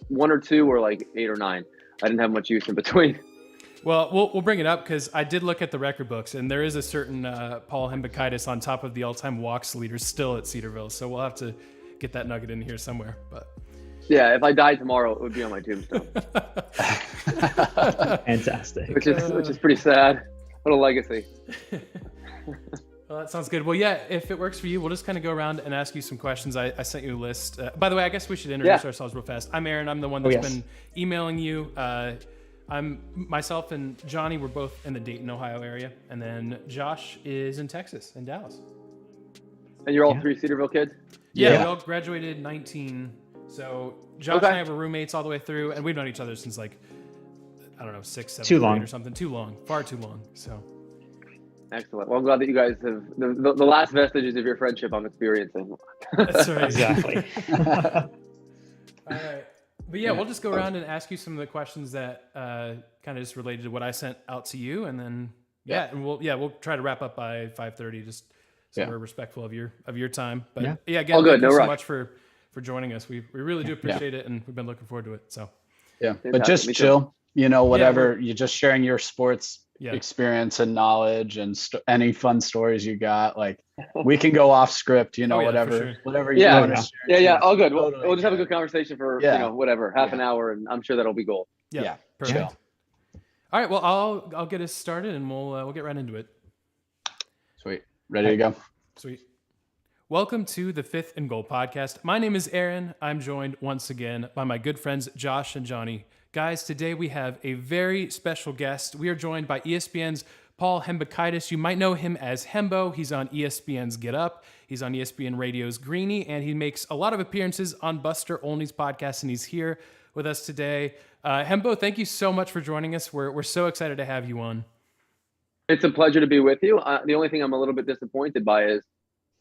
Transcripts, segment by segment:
1 or 2 or like 8 or 9. I didn't have much use in between. Well, we'll bring it up because I did look at the record books, and there is a certain Paul Hembekides on top of the all-time walks leader still at Cedarville. So we'll have to get that nugget in here somewhere. But yeah, if I died tomorrow, it would be on my tombstone. Fantastic. Which is pretty sad. What a legacy. Well, that sounds good. Well, yeah, if it works for you, we'll just kind of go around and ask you some questions. I sent you a list. By the way, I guess we should introduce ourselves real fast. I'm Aaron. I'm the one that's been emailing you. Myself and Johnny, we're both in the Dayton, Ohio area. And then Josh is in Texas, in Dallas. And you're all 3 Cedarville kids? Yeah, we all graduated 19. So Josh and I were roommates all the way through, and we've known each other since like, I don't know, 6, 7, too 8 long or something. Too long. Far too long. So excellent. Well, I'm glad that you guys have the last vestiges of your friendship I'm experiencing. that's right. Exactly. All right. But yeah, we'll just go around and ask you some of the questions that kind of just related to what I sent out to you, and then and we'll try to wrap up by 5:30, just so we're respectful of your time. But again, all good. Thank you so rush. much for joining us. We really do appreciate it, and we've been looking forward to it. So but just chill. Whatever. You're just sharing your sports experience and knowledge and any fun stories you got. Like we can go off script, whatever you want to share. Yeah, all good. We'll just have a good conversation for whatever, half an hour, and I'm sure that'll be gold. Yeah, perfect. Chill. All right, well, I'll get us started, and we'll get right into it. Sweet. Ready to go? Sweet. Welcome to the Fifth and Goal podcast. My name is Aaron. I'm joined once again by my good friends Josh and Johnny. Guys, today we have a very special guest. We are joined by ESPN's Paul Hembekides. You might know him as Hembo. He's on ESPN's Get Up. He's on ESPN Radio's Greeny, and he makes a lot of appearances on Buster Olney's podcast, and he's here with us today. Hembo, thank you so much for joining us. We're so excited to have you on. It's a pleasure to be with you. The only thing I'm a little bit disappointed by is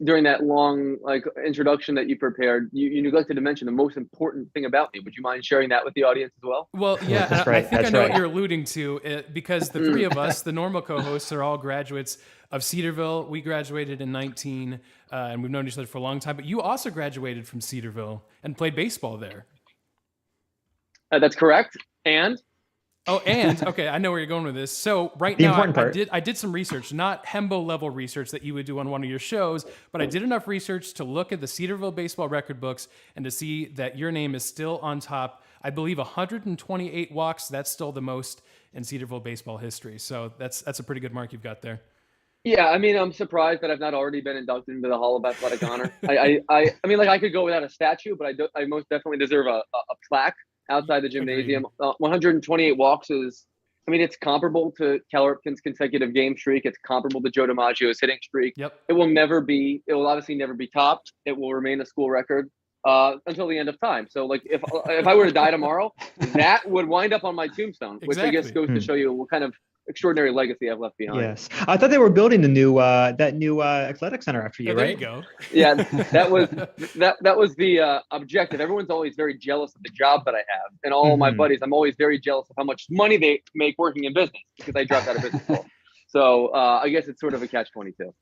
during that long introduction that you prepared, you neglected to mention the most important thing about me. Would you mind sharing that with the audience as well? Well, yeah, I think I know what you're alluding to because the three of us, the normal co-hosts, are all graduates of Cedarville. We graduated in 19, and we've known each other for a long time. But you also graduated from Cedarville and played baseball there. That's correct. And? Okay, I know where you're going with this. So right now, I did some research, not Hembo level research that you would do on one of your shows, but I did enough research to look at the Cedarville baseball record books and to see that your name is still on top. I believe 128 walks. That's still the most in Cedarville baseball history. So that's a pretty good mark you've got there. Yeah, I mean, I'm surprised that I've not already been inducted into the Hall of Athletic Honor. I mean, I could go without a statue, but I most definitely deserve a plaque outside the gymnasium. 128 walks is, it's comparable to Cal Ripken's consecutive game streak. It's comparable to Joe DiMaggio's hitting streak. Yep. It will obviously never be topped. It will remain a school record until the end of time. So if I were to die tomorrow, that would wind up on my tombstone, which I guess goes to show you what kind of extraordinary legacy I've left behind. Yes. I thought they were building the new athletic center after you, right? There you go. Yeah, that was the objective. Everyone's always very jealous of the job that I have. And all my buddies, I'm always very jealous of how much money they make working in business because I dropped out of business school. So I guess it's sort of a catch-22.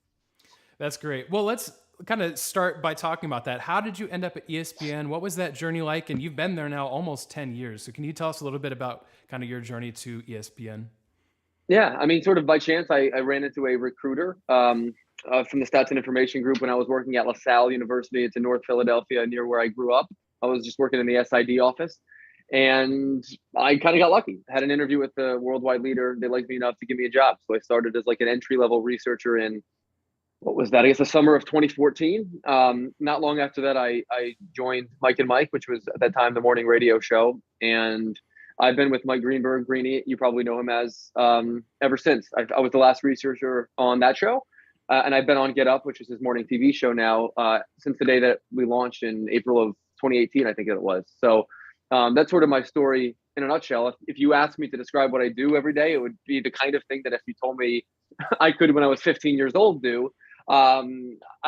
That's great. Well, let's kind of start by talking about that. How did you end up at ESPN? What was that journey like? And you've been there now almost 10 years. So can you tell us a little bit about kind of your journey to ESPN? Yeah, sort of by chance, I ran into a recruiter from the Stats and Information Group when I was working at LaSalle University. It's in North Philadelphia, near where I grew up. I was just working in the SID office, and I kind of got lucky. I had an interview with the worldwide leader. They liked me enough to give me a job. So I started as an entry-level researcher in, what was that? I guess the summer of 2014. Not long after that, I joined Mike and Mike, which was at that time the morning radio show. And I've been with Mike Greenberg, Greeny, you probably know him as, ever since. I was the last researcher on that show. And I've been on Get Up, which is his morning TV show now, since the day that we launched in April of 2018, I think it was. So that's sort of my story in a nutshell. If you asked me to describe what I do every day, it would be the kind of thing that if you told me I could, when I was 15 years old, do, I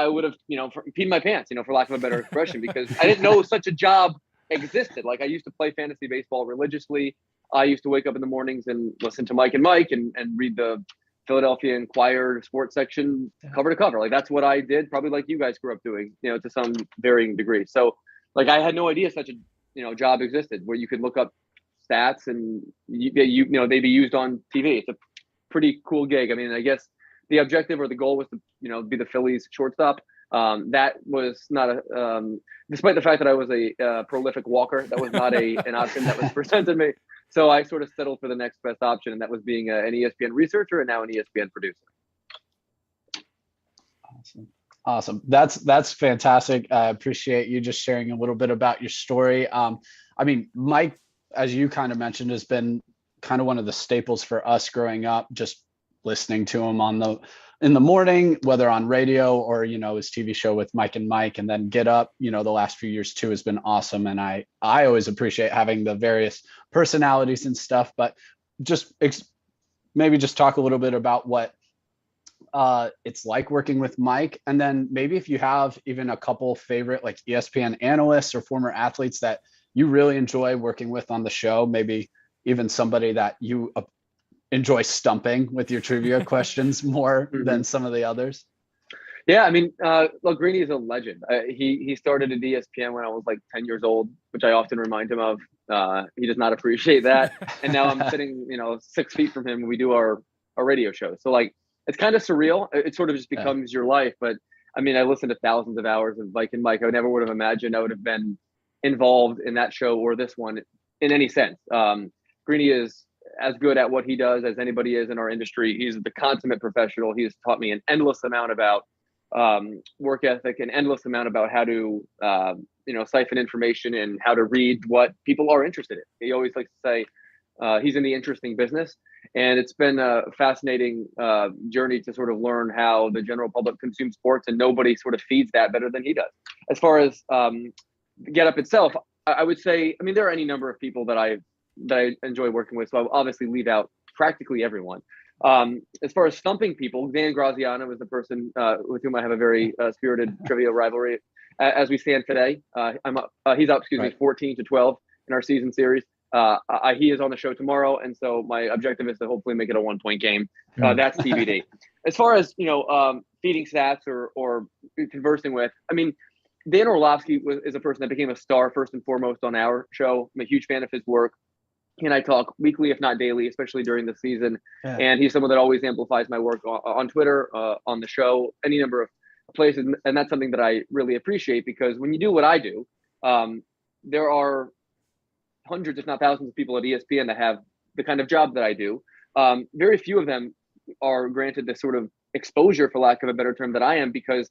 would have, peed my pants, for lack of a better expression, because I didn't know such a job existed. I used to play fantasy baseball religiously. I used to wake up in the mornings and listen to Mike and Mike and read the Philadelphia Inquirer sports section cover to cover. That's what I did, probably like you guys grew up doing, to some varying degree. So I had no idea such a job existed where you could look up stats and they'd be used on TV. It's a pretty cool gig. I mean, I guess the objective or the goal was to be the Phillies shortstop. That was not despite the fact that I was a prolific walker, that was not an option that was presented to me. So I sort of settled for the next best option, and that was being an ESPN researcher and now an ESPN producer. Awesome. That's fantastic. I appreciate you just sharing a little bit about your story. I mean, Mike, as you kind of mentioned, has been kind of one of the staples for us growing up, just listening to him in the morning, whether on radio or, his TV show with Mike and Mike, and then Get Up, the last few years too has been awesome. And I always appreciate having the various personalities and stuff, but just maybe just talk a little bit about what it's like working with Mike. And then maybe if you have even a couple favorite like ESPN analysts or former athletes that you really enjoy working with on the show, maybe even somebody that you enjoy stumping with your trivia questions more than some of the others. Yeah, I mean, look, Greeny is a legend. He started at ESPN when I was like 10 years old, which I often remind him of. He does not appreciate that. And now I'm sitting, 6 feet from him when we do our radio show. So like, it's kind of surreal. It sort of just becomes your life. But I mean, I listened to thousands of hours of Mike and Mike. I never would have imagined I would have been involved in that show or this one in any sense. Greeny is as good at what he does as anybody is in our industry. He's the consummate professional. He has taught me an endless amount about work ethic, an endless amount about how to, siphon information and how to read what people are interested in. He always likes to say he's in the interesting business. And it's been a fascinating journey to sort of learn how the general public consumes sports, and nobody sort of feeds that better than he does. As far as Get Up itself, I would say, I mean, there are any number of people that I enjoy working with. So I'll obviously leave out practically everyone. As far as stumping people, Dan Graziano is the person with whom I have a very spirited trivia rivalry. As we stand today, he's up, 14-12 in our season series. He is on the show tomorrow, and so my objective is to hopefully make it a 1-point game. That's TBD. As far as feeding stats or conversing with, I mean, Dan Orlovsky is a person that became a star first and foremost on our show. I'm a huge fan of his work. He and I talk weekly, if not daily, especially during the season. Yeah. And he's someone that always amplifies my work on Twitter, on the show, any number of places. And that's something that I really appreciate, because when you do what I do, there are hundreds, if not thousands of people at ESPN that have the kind of job that I do. Very few of them are granted this sort of exposure, for lack of a better term, that I am, because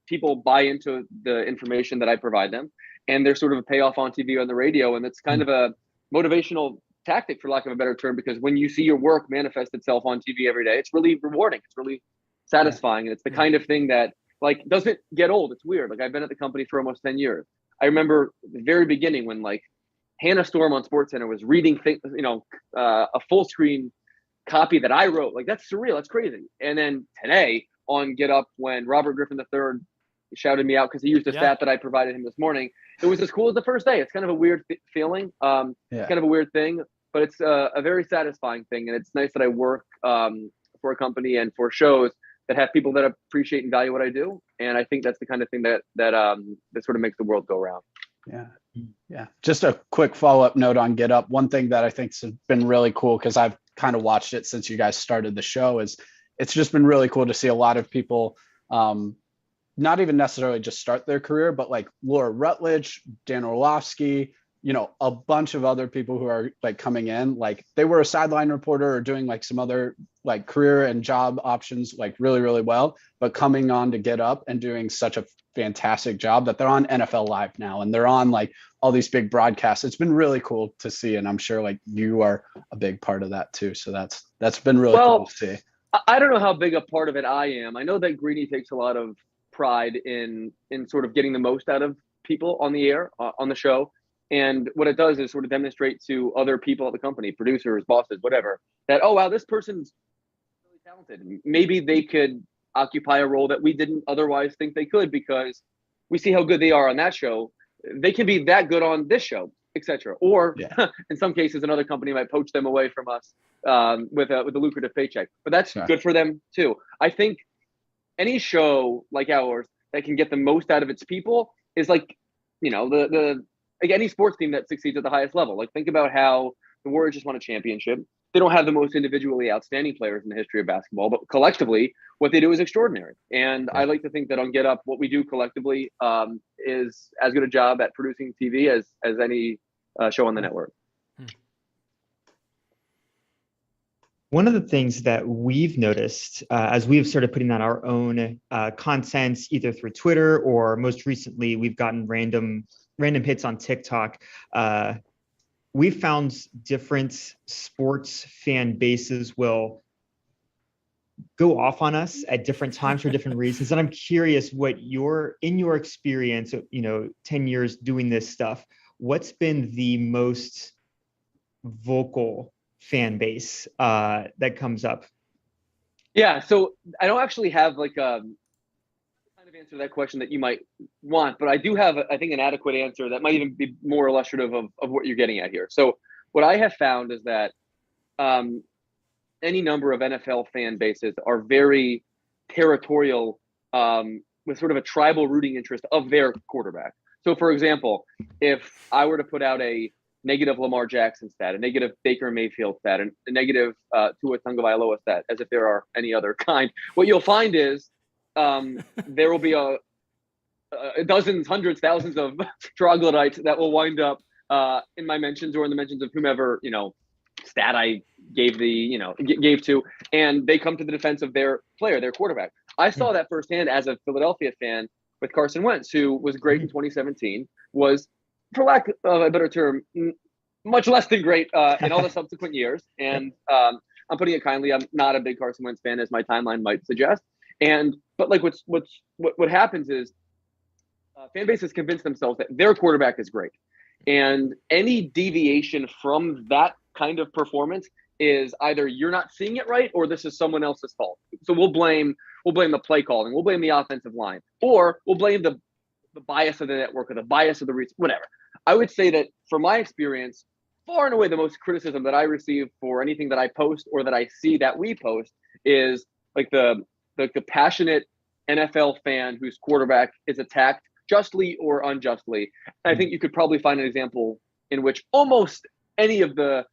people buy into the information that I provide them, and there's sort of a payoff on TV or on the radio. And it's kind of a motivational tactic, for lack of a better term, because when you see your work manifest itself on TV every day, it's really rewarding. It's really satisfying. And it's the kind of thing that like doesn't get old. It's weird. Like, I've been at the company for almost 10 years. I remember the very beginning when like Hannah Storm on SportsCenter was reading a full screen copy that I wrote. Like, that's surreal. That's crazy. And then today on Get Up, when Robert Griffin III shouted me out because he used a stat that I provided him this morning, it was as cool as the first day. It's kind of a weird feeling. Kind of a weird thing, but it's a very satisfying thing. And it's nice that I work for a company and for shows that have people that appreciate and value what I do. And I think that's the kind of thing that sort of makes the world go round. Yeah. Just a quick follow-up note on Get Up. One thing that I think's been really cool, because I've kind of watched it since you guys started the show, is it's just been really cool to see a lot of people not even necessarily just start their career, but like Laura Rutledge, Dan Orlovsky, a bunch of other people who are like coming in, like they were a sideline reporter or doing like some other like career and job options, like really, really well, but coming on to Get Up and doing such a fantastic job that they're on NFL Live now, and they're on like all these big broadcasts. It's been really cool to see. And I'm sure like you are a big part of that too. So that's been really cool to see. I don't know how big a part of it I am. I know that Greeny takes a lot of pride in sort of getting the most out of people on the air, on the show. And what it does is sort of demonstrate to other people at the company, producers, bosses, whatever, that, oh, wow, this person's really talented. Maybe they could occupy a role that we didn't otherwise think they could, because we see how good they are on that show. They can be that good on this show, etc. Or in some cases, another company might poach them away from us with a lucrative paycheck. But that's good for them too. I think any show like ours that can get the most out of its people is like, the like any sports team that succeeds at the highest level. Like think about how the Warriors just won a championship. They don't have the most individually outstanding players in the history of basketball, but collectively, what they do is extraordinary. And I like to think that on Get Up, what we do collectively is as good a job at producing TV as any show on the network. One of the things that we've noticed as we've started putting out our own content, either through Twitter or most recently, we've gotten random hits on TikTok. We've found different sports fan bases will go off on us at different times for different reasons. And I'm curious what in your experience, 10 years doing this stuff, what's been the most vocal fan base that comes up? Yeah, so I don't actually have like a kind of answer to that question that you might want, but I do have, I think, an adequate answer that might even be more illustrative of what you're getting at here. So what I have found is that any number of NFL fan bases are very territorial with sort of a tribal rooting interest of their quarterback. So for example, if I were to put out a negative Lamar Jackson stat, a negative Baker Mayfield stat, and a negative Tua Tagovailoa stat, as if there are any other kind, what you'll find is there will be dozens, hundreds, thousands of troglodytes that will wind up in my mentions or in the mentions of whomever, stat I gave gave to, and they come to the defense of their player, their quarterback. I saw that firsthand as a Philadelphia fan with Carson Wentz, who was great in 2017, was, for lack of a better term, much less than great in all the subsequent years. And I'm putting it kindly, I'm not a big Carson Wentz fan, as my timeline might suggest. But like what happens is fan bases convince themselves that their quarterback is great, and any deviation from that kind of performance is either you're not seeing it right or this is someone else's fault. So we'll blame the play calling, we'll blame the offensive line, or we'll blame the bias of the network or the bias of the whatever. I would say that from my experience, far and away the most criticism that I receive for anything that I post or that I see that we post is like the passionate NFL fan whose quarterback is attacked justly or unjustly. And I think you could probably find an example in which almost any of the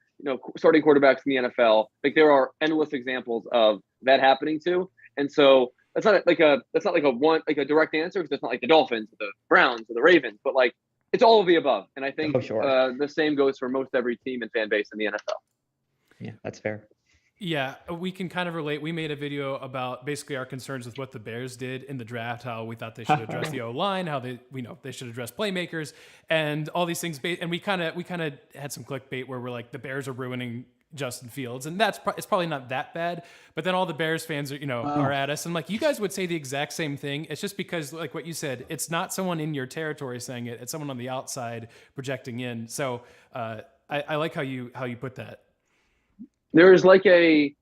starting quarterbacks in the NFL, like there are endless examples of that happening too. And so that's not like a direct answer, because it's not like the Dolphins, or the Browns, or the Ravens, but like it's all of the above. And I think the same goes for most every team and fan base in the NFL. Yeah, that's fair. Yeah, we can kind of relate. We made a video about basically our concerns with what the Bears did in the draft, how we thought they should address the O-line, how they should address playmakers, and all these things. And we kind of had some clickbait where we're like, the Bears are ruining Justin Fields, and it's probably not that bad. But then all the Bears fans are at us, and like you guys would say the exact same thing. It's just because, like what you said, it's not someone in your territory saying it; it's someone on the outside projecting in. So I like how you put that. There's like a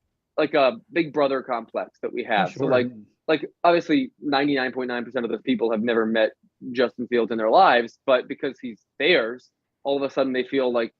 big brother complex that we have. Sure. So like obviously 99.9% of the people have never met Justin Fields in their lives, but because he's theirs, all of a sudden they feel like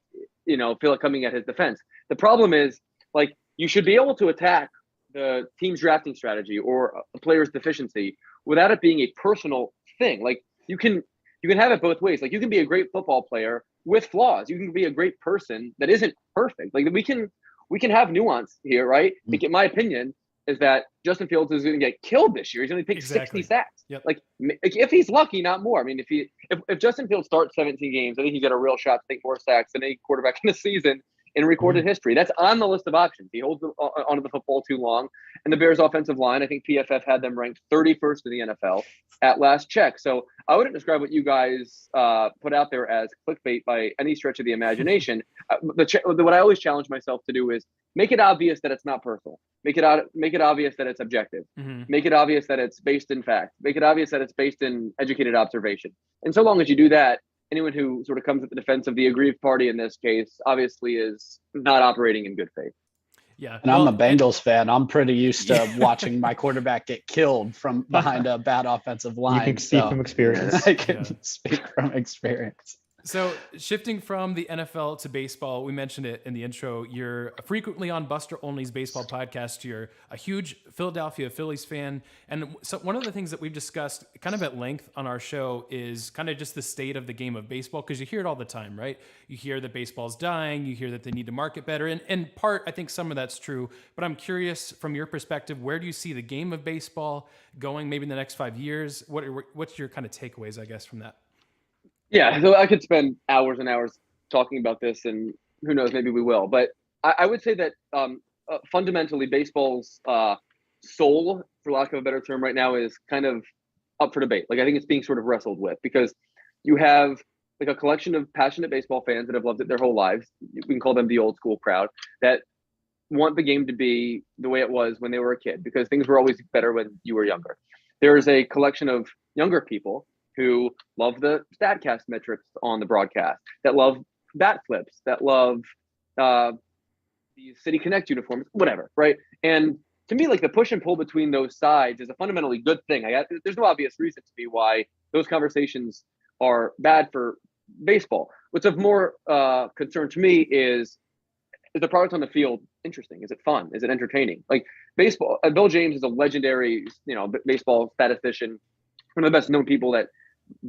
coming at his defense. The problem is, like, you should be able to attack the team's drafting strategy or a player's deficiency without it being a personal thing. Like you can have it both ways. Like you can be a great football player with flaws. You can be a great person that isn't perfect. Like we can have nuance here, right? Like, in my opinion, is that Justin Fields is going to get killed this year. He's going to take 60 sacks. Yep. Like if he's lucky, not more. I mean, if Justin Fields starts 17 games, I think he's got a real shot to take more sacks than any quarterback in the season in recorded history. That's on the list of options. He holds onto the football too long. And the Bears offensive line, I think PFF had them ranked 31st in the NFL at last check. So I wouldn't describe what you guys put out there as clickbait by any stretch of the imagination. What I always challenge myself to do is make it obvious that it's not personal. Make it obvious that it's objective. Mm-hmm. Make it obvious that it's based in fact. Make it obvious that it's based in educated observation. And so long as you do that, anyone who sort of comes at the defense of the aggrieved party in this case obviously is not operating in good faith. Yeah. And I'm a Bengals fan. I'm pretty used to watching my quarterback get killed from behind a bad offensive line. You can speak from experience. I can speak from experience. So shifting from the NFL to baseball, we mentioned it in the intro. You're frequently on Buster Olney's baseball podcast. You're a huge Philadelphia Phillies fan. And so one of the things that we've discussed kind of at length on our show is kind of just the state of the game of baseball, because you hear it all the time, right? You hear that baseball's dying. You hear that they need to market better. And in part, I think some of that's true. But I'm curious, from your perspective, where do you see the game of baseball going maybe in the next 5 years? What's your kind of takeaways, I guess, from that? Yeah, so I could spend hours and hours talking about this, and who knows, maybe we will. But I would say that fundamentally, baseball's soul, for lack of a better term, right now is kind of up for debate. Like, I think it's being sort of wrestled with, because you have like a collection of passionate baseball fans that have loved it their whole lives. We can call them the old school crowd, that want the game to be the way it was when they were a kid, because things were always better when you were younger. There is a collection of younger people who love the StatCast metrics on the broadcast, that love bat flips, that love the City Connect uniforms, whatever, right? And to me, like, the push and pull between those sides is a fundamentally good thing. There's no obvious reason to me why those conversations are bad for baseball. What's of more concern to me is the product on the field interesting? Is it fun? Is it entertaining? Like, baseball, Bill James is a legendary, baseball statistician, one of the best known people that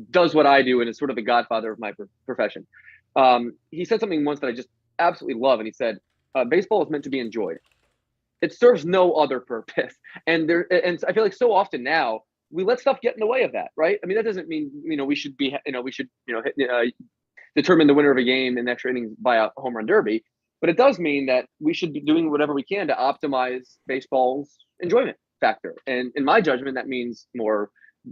does what I do and is sort of the godfather of my profession. He said something once that I just absolutely love. And he said, baseball is meant to be enjoyed. It serves no other purpose. And I feel like so often now we let stuff get in the way of that, right? I mean, that doesn't mean, we should determine the winner of a game in extra innings by a home run derby. But it does mean that we should be doing whatever we can to optimize baseball's enjoyment factor. And in my judgment, that means more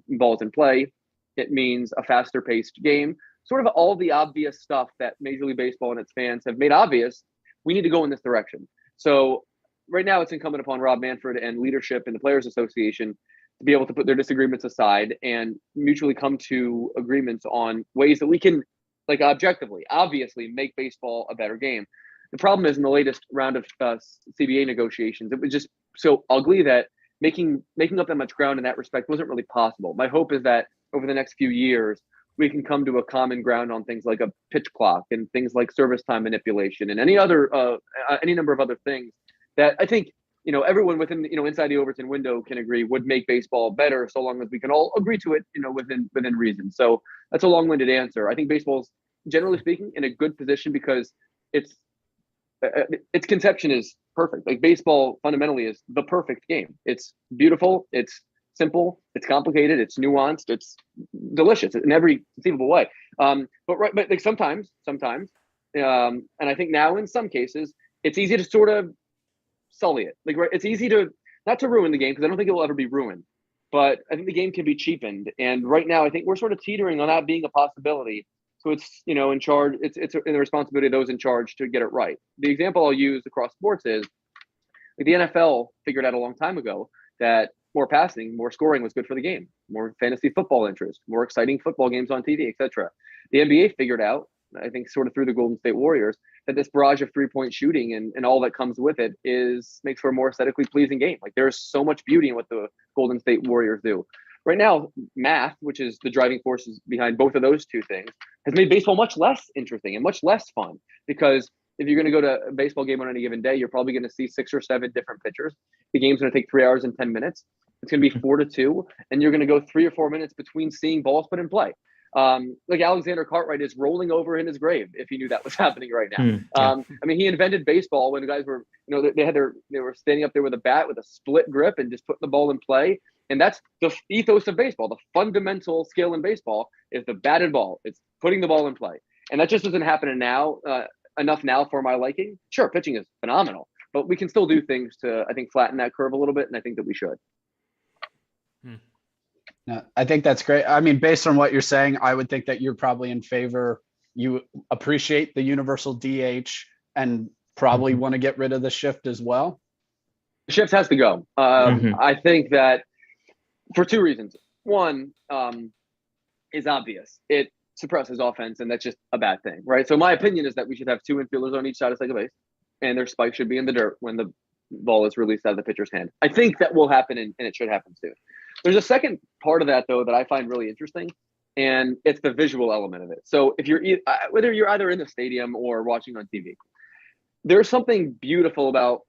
balls in play. It means a faster paced game, sort of all the obvious stuff that Major League Baseball and its fans have made obvious. We need to go in this direction. So right now it's incumbent upon Rob Manfred and leadership in the Players Association to be able to put their disagreements aside and mutually come to agreements on ways that we can, like, objectively, obviously, make baseball a better game. The problem is, in the latest round of CBA negotiations, it was just so ugly that making up that much ground in that respect wasn't really possible. My hope is that over the next few years, we can come to a common ground on things like a pitch clock and things like service time manipulation and any number of other things that I think, everyone within, inside the Overton window can agree would make baseball better, so long as we can all agree to it, within reason. So that's a long-winded answer. I think baseball's, generally speaking, in a good position because its conception is perfect. Like, baseball fundamentally is the perfect game. It's beautiful. It's simple. It's complicated. It's nuanced. It's delicious in every conceivable way. But like sometimes, and I think now in some cases, it's easy to sort of sully it. Like, right, it's easy to not to ruin the game, because I don't think it will ever be ruined. But I think the game can be cheapened. And right now, I think we're sort of teetering on that being a possibility. So it's, in charge. It's in the responsibility of those in charge to get it right. The example I'll use across sports is, like, the NFL figured out a long time ago that more passing, more scoring was good for the game, more fantasy football interest, more exciting football games on TV, etc. The NBA figured out, I think, sort of through the Golden State Warriors, that this barrage of three-point shooting and all that comes with it makes for a more aesthetically pleasing game. Like, there's so much beauty in what the Golden State Warriors do. Right now, math, which is the driving forces behind both of those two things, has made baseball much less interesting and much less fun, because if you're going to go to a baseball game on any given day, you're probably going to see 6 or 7 different pitchers. The game's going to take 3 hours and 10 minutes. It's going to be 4-2, and you're going to go 3 or 4 minutes between seeing balls put in play. Like, Alexander Cartwright is rolling over in his grave if he knew that was happening right now. I mean, he invented baseball when the guys were, they were standing up there with a bat with a split grip and just putting the ball in play. And that's the ethos of baseball. The fundamental skill in baseball is the batted ball. It's putting the ball in play. And that just doesn't happen enough now for my liking. Sure, pitching is phenomenal, but we can still do things to, I think, flatten that curve a little bit. And I think that we should. No, I think that's great. I mean, based on what you're saying, I would think that you're probably in favor. You appreciate the universal DH and probably want to get rid of the shift as well. The shift has to go. I think that for 2 reasons. One is obvious. It suppresses offense, and that's just a bad thing, right? So my opinion is that we should have 2 infielders on each side of second base, and their spike should be in the dirt when the ball is released out of the pitcher's hand. I think that will happen, and it should happen soon. There's a second part of that, though, that I find really interesting. and it's the visual element of it. So if you're whether you're either in the stadium or watching on TV, there's something beautiful about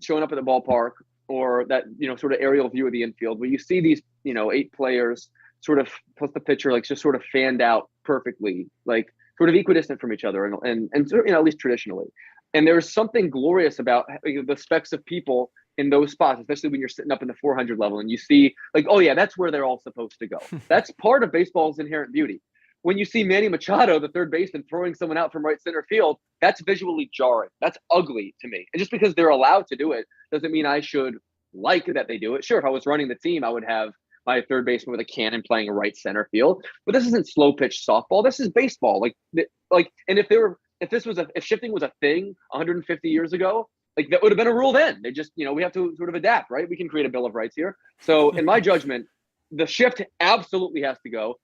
showing up at the ballpark or that, sort of aerial view of the infield where you see these, 8 players sort of plus the pitcher, like just sort of fanned out perfectly, like sort of equidistant from each other and at least traditionally. And there's something glorious about the specks of people in those spots, especially when you're sitting up in the 400 level and you see like, oh yeah, that's where they're all supposed to go. That's part of baseball's inherent beauty. When you see Manny Machado, the third baseman, throwing someone out from right center field, that's visually jarring. That's ugly to me. And just because they're allowed to do it doesn't mean I should like that they do it. Sure, if I was running the team, I would have my third baseman with a cannon playing a right center field. But this isn't slow pitch softball. This is baseball. And if shifting was a thing 150 years ago, like that would have been a rule then. They just, we have to sort of adapt, right? We can create a Bill of Rights here. So in my judgment, the shift absolutely has to go.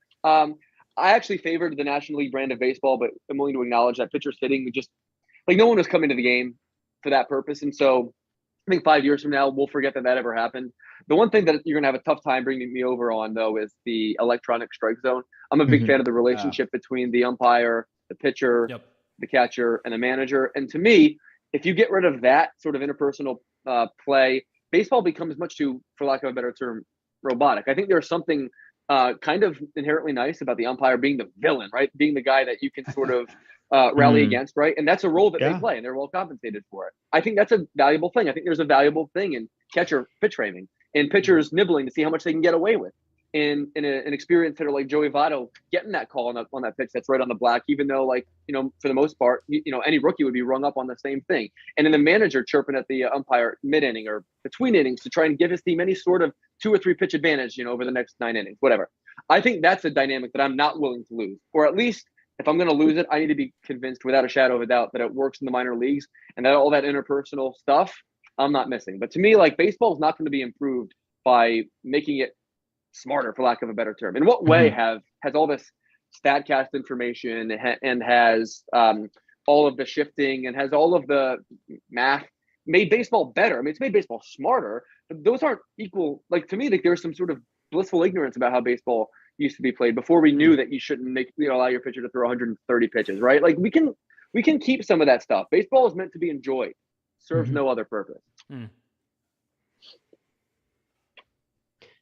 I actually favored the National League brand of baseball, but I'm willing to acknowledge that pitchers hitting just like no one was coming to the game for that purpose. And so I think 5 years from now, we'll forget that ever happened. The one thing that you're going to have a tough time bringing me over on, though, is the electronic strike zone. I'm a big fan of the relationship between the umpire, the pitcher, the catcher, and the manager. And to me, if you get rid of that sort of interpersonal play, baseball becomes much too, for lack of a better term, robotic. I think there's something kind of inherently nice about the umpire being the villain, right? Being the guy that you can sort of rally against, right? And that's a role that they play, and they're well compensated for it. I think that's a valuable thing. I think there's a valuable thing in catcher pitch framing and pitchers nibbling to see how much they can get away with. In an experienced hitter like Joey Votto getting that call on that pitch that's right on the black, even though for the most part, any rookie would be rung up on the same thing. And then the manager chirping at the umpire mid-inning or between innings to try and give his team any sort of 2 or 3 pitch advantage, over the next 9 innings, whatever. I think that's a dynamic that I'm not willing to lose, or at least if I'm going to lose it, I need to be convinced without a shadow of a doubt that it works in the minor leagues and that all that interpersonal stuff I'm not missing. But to me, like baseball is not going to be improved by making it smarter, for lack of a better term. In what way has all this StatCast information and has all of the shifting and has all of the math made baseball better? I mean, it's made baseball smarter, but those aren't equal. Like to me, like there's some sort of blissful ignorance about how baseball used to be played before we knew that you shouldn't allow your pitcher to throw 130 pitches, right? Like we can keep some of that stuff. Baseball is meant to be enjoyed, serves no other purpose.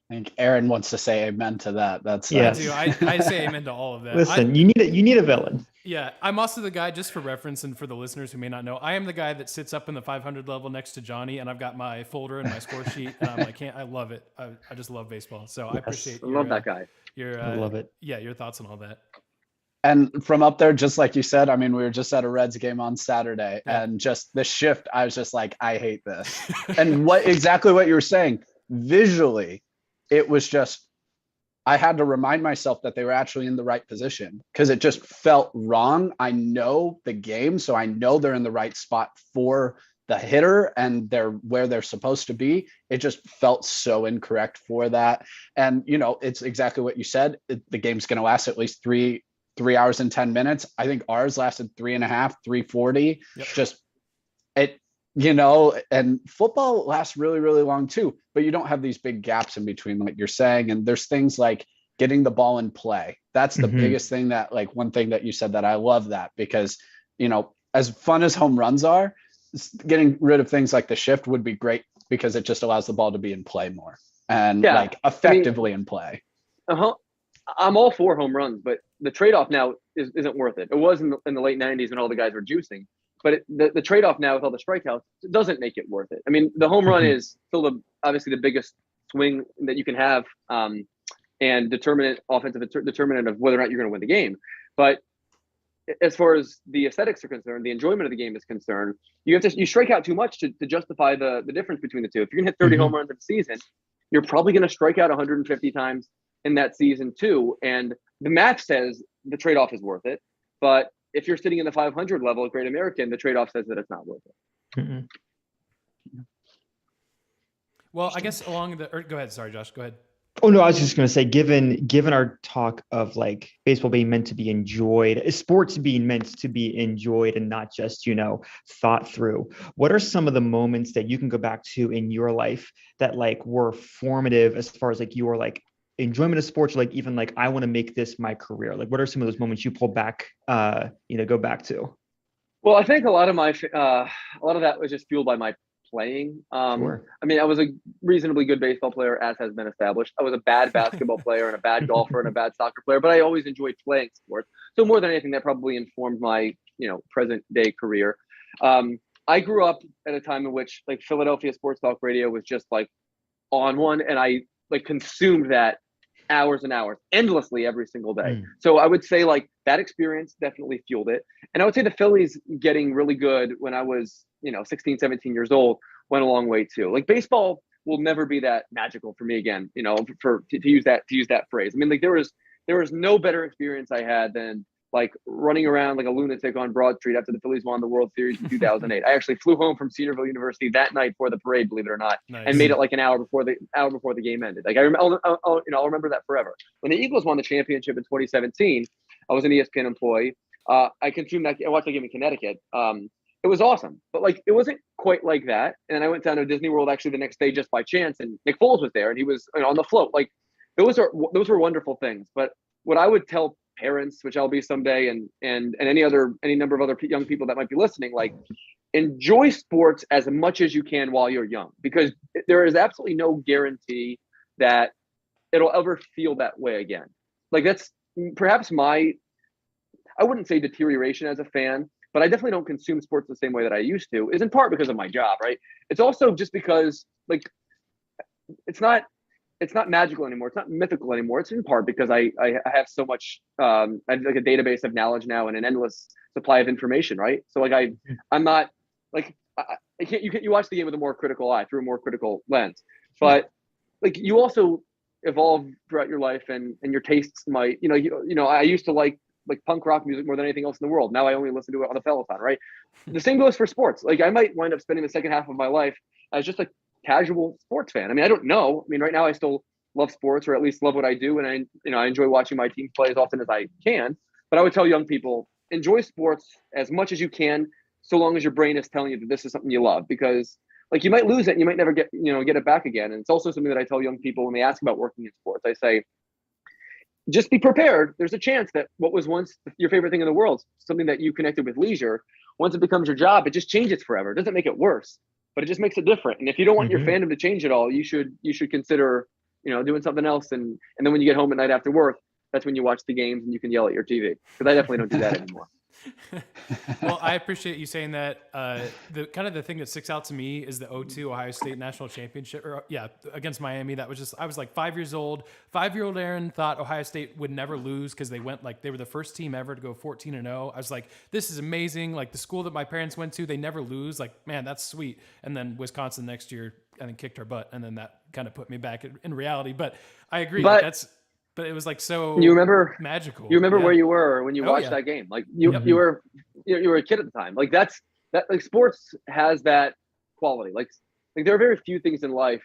I think Aaron wants to say amen to that. That's I say amen to all of that. Listen, you need a villain. Yeah, I'm also the guy, just for reference and for the listeners who may not know, I am the guy that sits up in the 500 level next to Johnny, and I've got my folder and my score sheet, and I'm like, I love it. I just love baseball. So I appreciate. I love that guy. I love it. Yeah, your thoughts on all that. And from up there, just like you said, I mean, we were just at a Reds game on Saturday, and just the shift, I was just like, I hate this. And exactly what you were saying, visually, it was just, I had to remind myself that they were actually in the right position because it just felt wrong. I know the game, so I know they're in the right spot for the hitter and they're where they're supposed to be. It just felt so incorrect for that. And, it's exactly what you said. The game's going to last at least 3 hours and 10 minutes. I think ours lasted 3.5, 3:40. Yep. Just it, and football lasts really, really long too, but you don't have these big gaps in between, like you're saying. And there's things like getting the ball in play. That's the biggest thing that, like, one thing that you said that I love that because, as fun as home runs are, getting rid of things like the shift would be great because it just allows the ball to be in play more and effectively in play. I'm all for home runs, but the trade-off now isn't worth it. It was in the late 90s when all the guys were juicing, but the trade-off now with all the strikeouts doesn't make it worth it. I mean, the home run is still obviously the biggest swing that you can have and offensive determinant of whether or not you're going to win the game. But as far as the aesthetics are concerned, the enjoyment of the game is concerned, you strike out too much to justify the difference between the two. If you're going to hit 30 home runs in a season, you're probably going to strike out 150 times in that season too. And the math says the trade-off is worth it. But if you're sitting in the 500 level at Great American, the trade-off says that it's not worth it. Well, I guess go ahead. Sorry, Josh, go ahead. Oh no, I was just going to say, given our talk of like baseball being meant to be enjoyed, sports being meant to be enjoyed and not just, thought through, what are some of the moments that you can go back to in your life that like were formative as far as like your like enjoyment of sports, or like even like I want to make this my career? Like, what are some of those moments you pull back, go back to? Well, I think a lot of that was just fueled by my playing. Sure. I mean, I was a reasonably good baseball player, as has been established. I was a bad basketball player and a bad golfer and a bad soccer player, but I always enjoyed playing sports. So more than anything, that probably informed my, present day career. I grew up at a time in which like Philadelphia sports talk radio was just like on one, and I like consumed that hours and hours endlessly every single day. So I would say like that experience definitely fueled it. And I would say the Phillies getting really good when I was, 16, 17 years old went a long way too. Like baseball will never be that magical for me again, to use that phrase. I mean, like there was no better experience I had than like running around like a lunatic on Broad Street after the Phillies won the World Series in 2008. I actually flew home from Cedarville University that night for the parade, believe it or not, Nice. and made it like an hour before the game ended. Like I'll remember that forever. When the Eagles won the championship in 2017, I was an ESPN employee. I consumed that. I watched that game in Connecticut. It was awesome, but like it wasn't quite like that. And I went down to Disney World actually the next day just by chance, and Nick Foles was there, and he was on the float. Like those were wonderful things. But what I would tell parents, which I'll be someday, and any number of other young people that might be listening, like enjoy sports as much as you can while you're young, because there is absolutely no guarantee that it'll ever feel that way again. Like that's perhaps I wouldn't say deterioration as a fan, but I definitely don't consume sports the same way that I used to, is in part because of my job, right? It's also just because like it's not magical anymore. It's not mythical anymore. It's in part because I have so much, I have like a database of knowledge now and an endless supply of information, right? So like I'm not like, you watch the game with a more critical eye, through a more critical lens, but like you also evolve throughout your life, and your tastes might, I used to like punk rock music more than anything else in the world. Now I only listen to it on the Peloton, right? The same goes for sports. Like I might wind up spending the second half of my life as just a casual sports fan. I mean, I don't know. I mean, right now I still love sports, or at least love what I do. And I enjoy watching my team play as often as I can. But I would tell young people, enjoy sports as much as you can, so long as your brain is telling you that this is something you love, because like you might lose it and you might never get it back again. And it's also something that I tell young people when they ask about working in sports. I say, just be prepared. There's a chance that what was once your favorite thing in the world, something that you connected with leisure, once it becomes your job, it just changes forever. It doesn't make it worse, but it just makes it different. And if you don't want your fandom to change at all, you should consider, doing something else. And then when you get home at night after work, that's when you watch the games and you can yell at your TV. Because I definitely don't do that anymore. Well, I appreciate you saying that. The kind of the thing that sticks out to me is the 2002 Ohio State National Championship, against Miami. That was just, I was like 5 years old. 5-year-old Aaron thought Ohio State would never lose because they were the first team ever to go 14-0. I was like, this is amazing. Like the school that my parents went to, they never lose. Like, man, that's sweet. And then Wisconsin next year, I think, kicked our butt. And then that kind of put me back in reality. But I agree. But it was like so magical. You remember where you were when you watched that game. Like you were a kid at the time. Like that like sports has that quality. Like there are very few things in life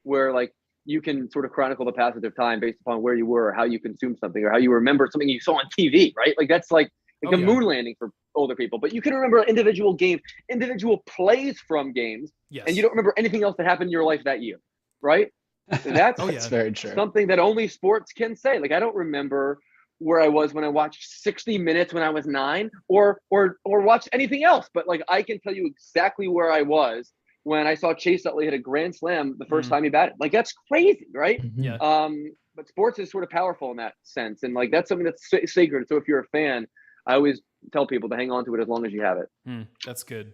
where like you can sort of chronicle the passage of time based upon where you were, or how you consumed something, or how you remember something you saw on TV, right? Like that's like a moon landing for older people. But you can remember individual games, individual plays from games, and you don't remember anything else that happened in your life that year, right? That's very true. Something that only sports can say. Like I don't remember where I was when I watched 60 Minutes when I was 9, or watched anything else. But like I can tell you exactly where I was when I saw Chase Utley hit a grand slam the first time he batted. Like that's crazy, right? Yeah. But sports is sort of powerful in that sense, and like that's something that's sacred. So if you're a fan, I always tell people to hang on to it as long as you have it. That's good.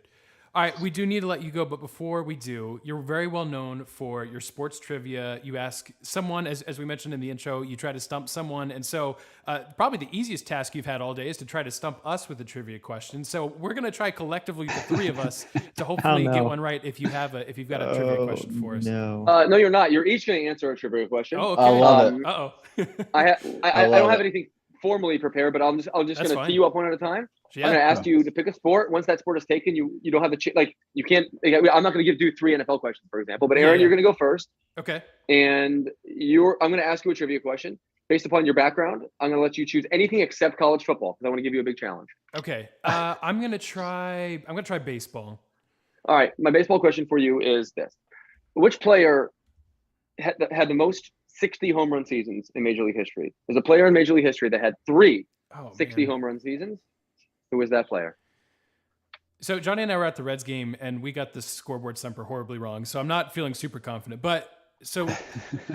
All right, we do need to let you go, but before we do, you're very well known for your sports trivia. You ask someone, as we mentioned in the intro, you try to stump someone, and so probably the easiest task you've had all day is to try to stump us with a trivia question. So we're going to try collectively, the three of us, to hopefully get one right if you've got a trivia question for us. No, you're not. You're each going to answer a trivia question. Oh, okay. I love it. I don't have anything formally prepared, but I'm just going to tee you up one at a time. Yeah. I'm going to ask you to pick a sport. Once that sport is taken, you don't have the you can't. I'm not going to do 3 NFL questions, for example. But Aaron, you're going to go first. Okay. And I'm going to ask you a trivia question based upon your background. I'm going to let you choose anything except college football because I want to give you a big challenge. Okay. I'm going to try baseball. All right. My baseball question for you is this: which player had the most 60 home run seasons in Major League history. There's a player in Major League history that had 60 home run seasons. Who was that player? So Johnny and I were at the Reds game, and we got the scoreboard stumper horribly wrong. So I'm not feeling super confident. But so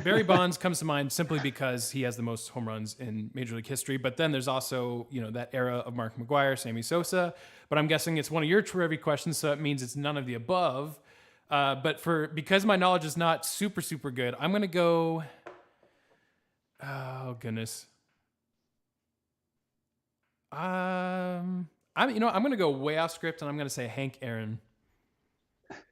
Barry Bonds comes to mind simply because he has the most home runs in Major League history. But then there's also, that era of Mark McGwire, Sammy Sosa. But I'm guessing it's one of your trivia questions, so it means it's none of the above. But because my knowledge is not super, super good, I'm going to go... Oh, goodness. I'm going to go way off script, and I'm going to say Hank Aaron.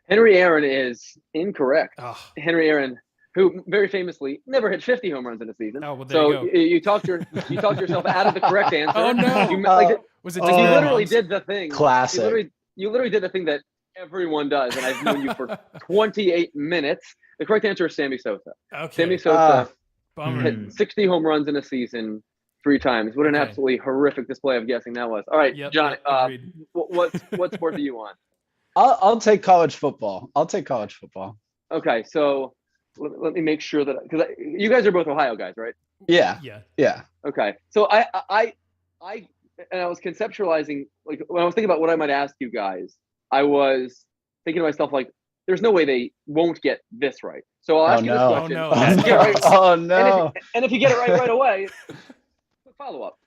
Henry Aaron is incorrect. Oh. Henry Aaron, who very famously never hit 50 home runs in a season. Oh, well, there you talked yourself out of the correct answer. Oh no! Was it? You literally did the thing. Classic. You literally did the thing that everyone does, and I've known you for 28 minutes. The correct answer is Sammy Sosa. Okay. Sammy Sosa hit 60 home runs in a season 3 times. What an absolutely horrific display of guessing that was. All right, John, what sport do you want? I'll take college football. Okay, so let me make sure that, because you guys are both Ohio guys, right? Yeah. Okay, so I was conceptualizing, like, when I was thinking about what I might ask you guys, I was thinking to myself, like, there's no way they won't get this right. So I'll ask you this question. Oh no! And if you get it right away, quick follow-up.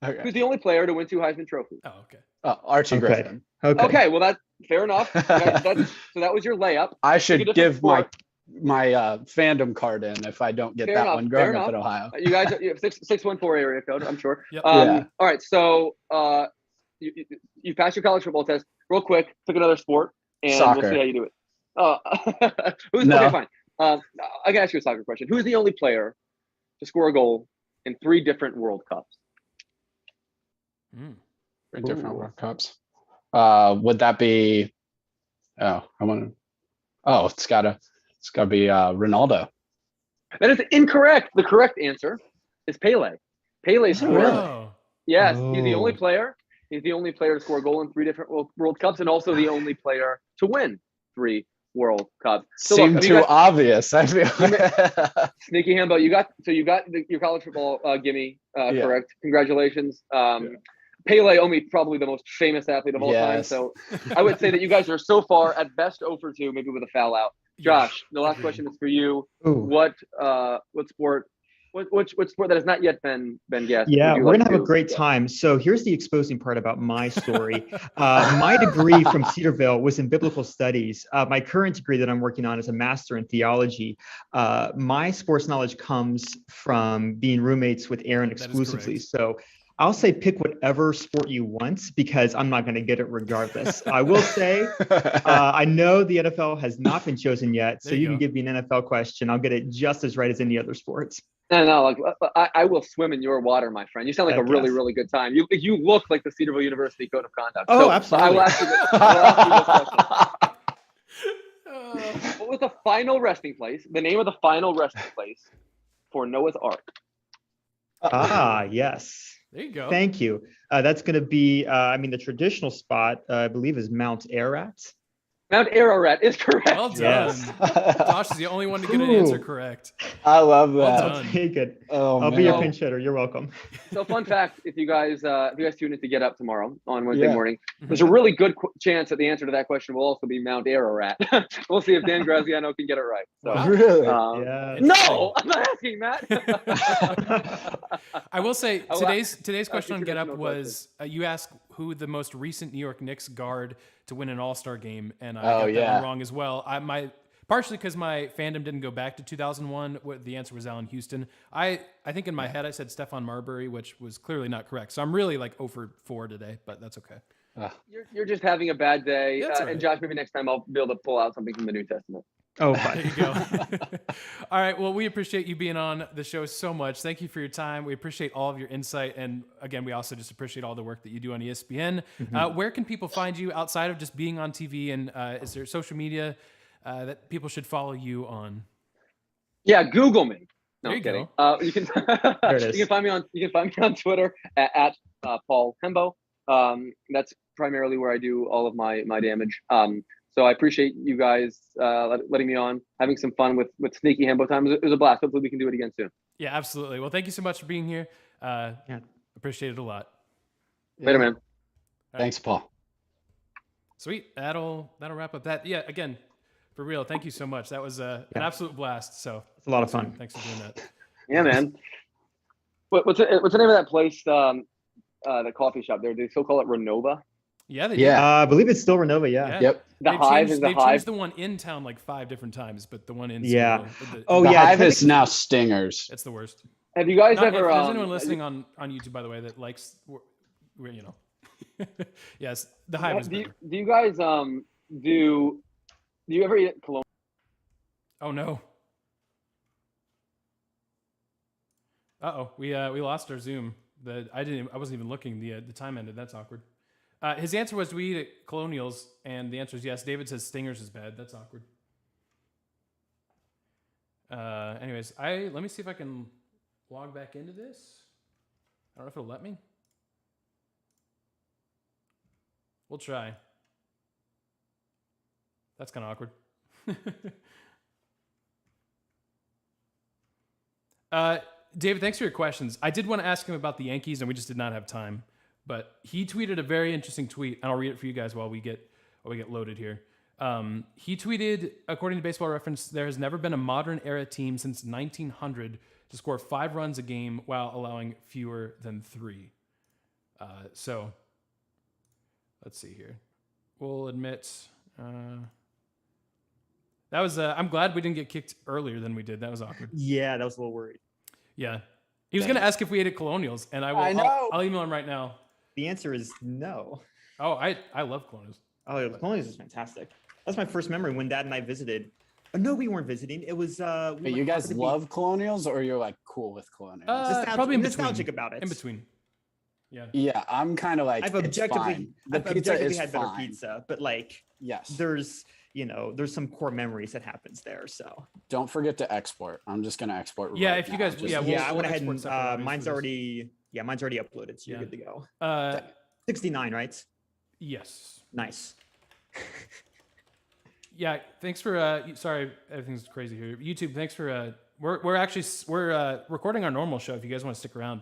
Okay. Who's the only player to win 2 Heisman trophies? Oh, okay. Archie Griffin. Okay, well, that's fair enough. So that was your layup. I should give my fandom card in if I don't get that one growing up in Ohio. You guys, you have 614 area code, I'm sure. Yep. All right, so you passed your college football test. Real quick, pick another sport, and soccer. We'll see how you do it. Okay, fine. I can ask you a soccer question. Who's the only player to score a goal in 3 different World Cups? 3 different World Cups. Would that be? It's gotta be Ronaldo. That is incorrect. The correct answer is Pele. Pele scored. Oh. Yes, he's the only player. He's the only player to score a goal in 3 different World Cups, and also the only player to win 3 World Cups. So Seemed too obvious. I feel sneaky Hembo. You got your college football gimme correct. Congratulations. Pele, only probably the most famous athlete of all time. So I would say that you guys are so far at best 0 for 2, maybe with a foul out. Josh, the last question is for you. What sport? What sport that has not yet been guessed? Yeah, we're gonna have a great time. So here's the exposing part about my story. My degree from Cedarville was in biblical studies. My current degree that I'm working on is a master in theology. My sports knowledge comes from being roommates with Aaron exclusively. So I'll say pick whatever sport you want because I'm not going to get it regardless. I will say I know the NFL has not been chosen yet, so you can give me an NFL question. I'll get it just as right as any other sports. No, like I will swim in your water, my friend. You sound like a really, really good time. You look like the Cedarville University Code of Conduct. Oh, absolutely. I will ask you this question. What was the final resting place? The name of the final resting place for Noah's Ark? Yes. There you go. Thank you. That's going to be, the traditional spot, I believe, is Mount Ararat. Mount Ararat is correct. Well done. Yes. Josh is the only one to get an answer correct. I love that. Well done. Okay, good. I'll be your pinch hitter. You're welcome. So, fun fact: if you guys tune in to Get Up tomorrow on Wednesday morning, there's a really good chance that the answer to that question will also be Mount Ararat. We'll see if Dan Graziano can get it right. So, really? No, I'm not asking that. I will say today's question on Get Up was you asked who the most recent New York Knicks guard to win an All-Star game, and I got that one wrong as well. Partially because my fandom didn't go back to 2001. The answer was Allen Houston. I think in my head I said Stephon Marbury, which was clearly not correct. So I'm really like 0 for 4 today, but that's okay. You're just having a bad day. Right. And Josh, maybe next time I'll be able to pull out something from the New Testament. Oh, fine. There you go. All right. Well, we appreciate you being on the show so much. Thank you for your time. We appreciate all of your insight. And again, we also just appreciate all the work that you do on ESPN. Where can people find you outside of just being on TV? And is there social media that people should follow you on? Yeah, Google me. No, there I'm kidding. you can you can find me on Twitter at Paul Hembo. That's primarily where I do all of my damage. So I appreciate you guys letting me on, having some fun with sneaky Hembo time. It was a blast. Hopefully we can do it again soon. Yeah, absolutely. Well, thank you so much for being here. Appreciate it a lot. Later, man. Thanks, Paul. Sweet. That'll wrap up that. Yeah, again, for real, thank you so much. That was an absolute blast. So it's a lot of fun. Thanks for doing that. Yeah, man. What's the name of that place? The coffee shop there. They still call it Renova. Yeah, they do. I believe it's still Renova. Yeah. Yep. They've changed the one in town like 5 different times, but the one in the Hive is now Stingers. It's the worst. Have you guys ever? If there's anyone listening on YouTube, by the way, that likes, yes, the Hive is better. Do you guys do you ever eat cologne? Oh no. We lost our Zoom. I wasn't even looking. The time ended. That's awkward. His answer was, do we eat at Colonials? And the answer is yes. David says Stingers is bad. That's awkward. Anyways, let me see if I can log back into this. I don't know if it'll let me. We'll try. That's kind of awkward. David, thanks for your questions. I did want to ask him about the Yankees, and we just did not have time. But he tweeted a very interesting tweet, and I'll read it for you guys while we get loaded here. He tweeted, according to Baseball Reference, there has never been a modern era team since 1900 to score 5 runs a game while allowing fewer than 3. So let's see here. We'll admit that was. I'm glad we didn't get kicked earlier than we did. That was awkward. Yeah, that was a little worried. Yeah, he was going to ask if we ate at Colonials, and I'll email him right now. The answer is no. Oh, I love Colonials. Oh, Colonials is fantastic. That's my first memory when Dad and I visited. Oh, no, we weren't visiting. It was. You guys love Colonials, or you're like cool with Colonials? Probably nostalgic about it. In between. Yeah. Yeah, I'm kind of like. I've objectively had better pizza, but like, yes, there's some core memories that happens there. So don't forget to export. I'm just gonna export. Yeah, right if you now. guys, I went ahead and mine's already uploaded, so you're good to go. 69, right? Yes. Nice. Yeah, thanks for sorry, everything's crazy here. YouTube, thanks for we're recording our normal show if you guys want to stick around.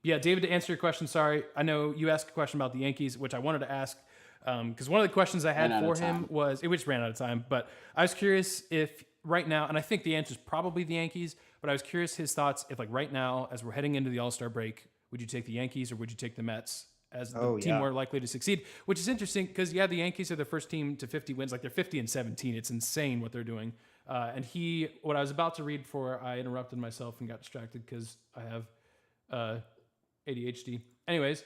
Yeah, David, to answer your question, sorry. I know you asked a question about the Yankees, which I wanted to ask because one of the questions I had for him was, which ran out of time, but I was curious if right now, and I think the answer is probably the Yankees, but I was curious his thoughts if, like, right now, as we're heading into the All-Star break, would you take the Yankees or would you take the Mets as the team more likely to succeed? Which is interesting because, the Yankees are the first team to 50 wins. Like, they're 50-17. It's insane what they're doing. And what I was about to read before I interrupted myself and got distracted because I have ADHD. Anyways,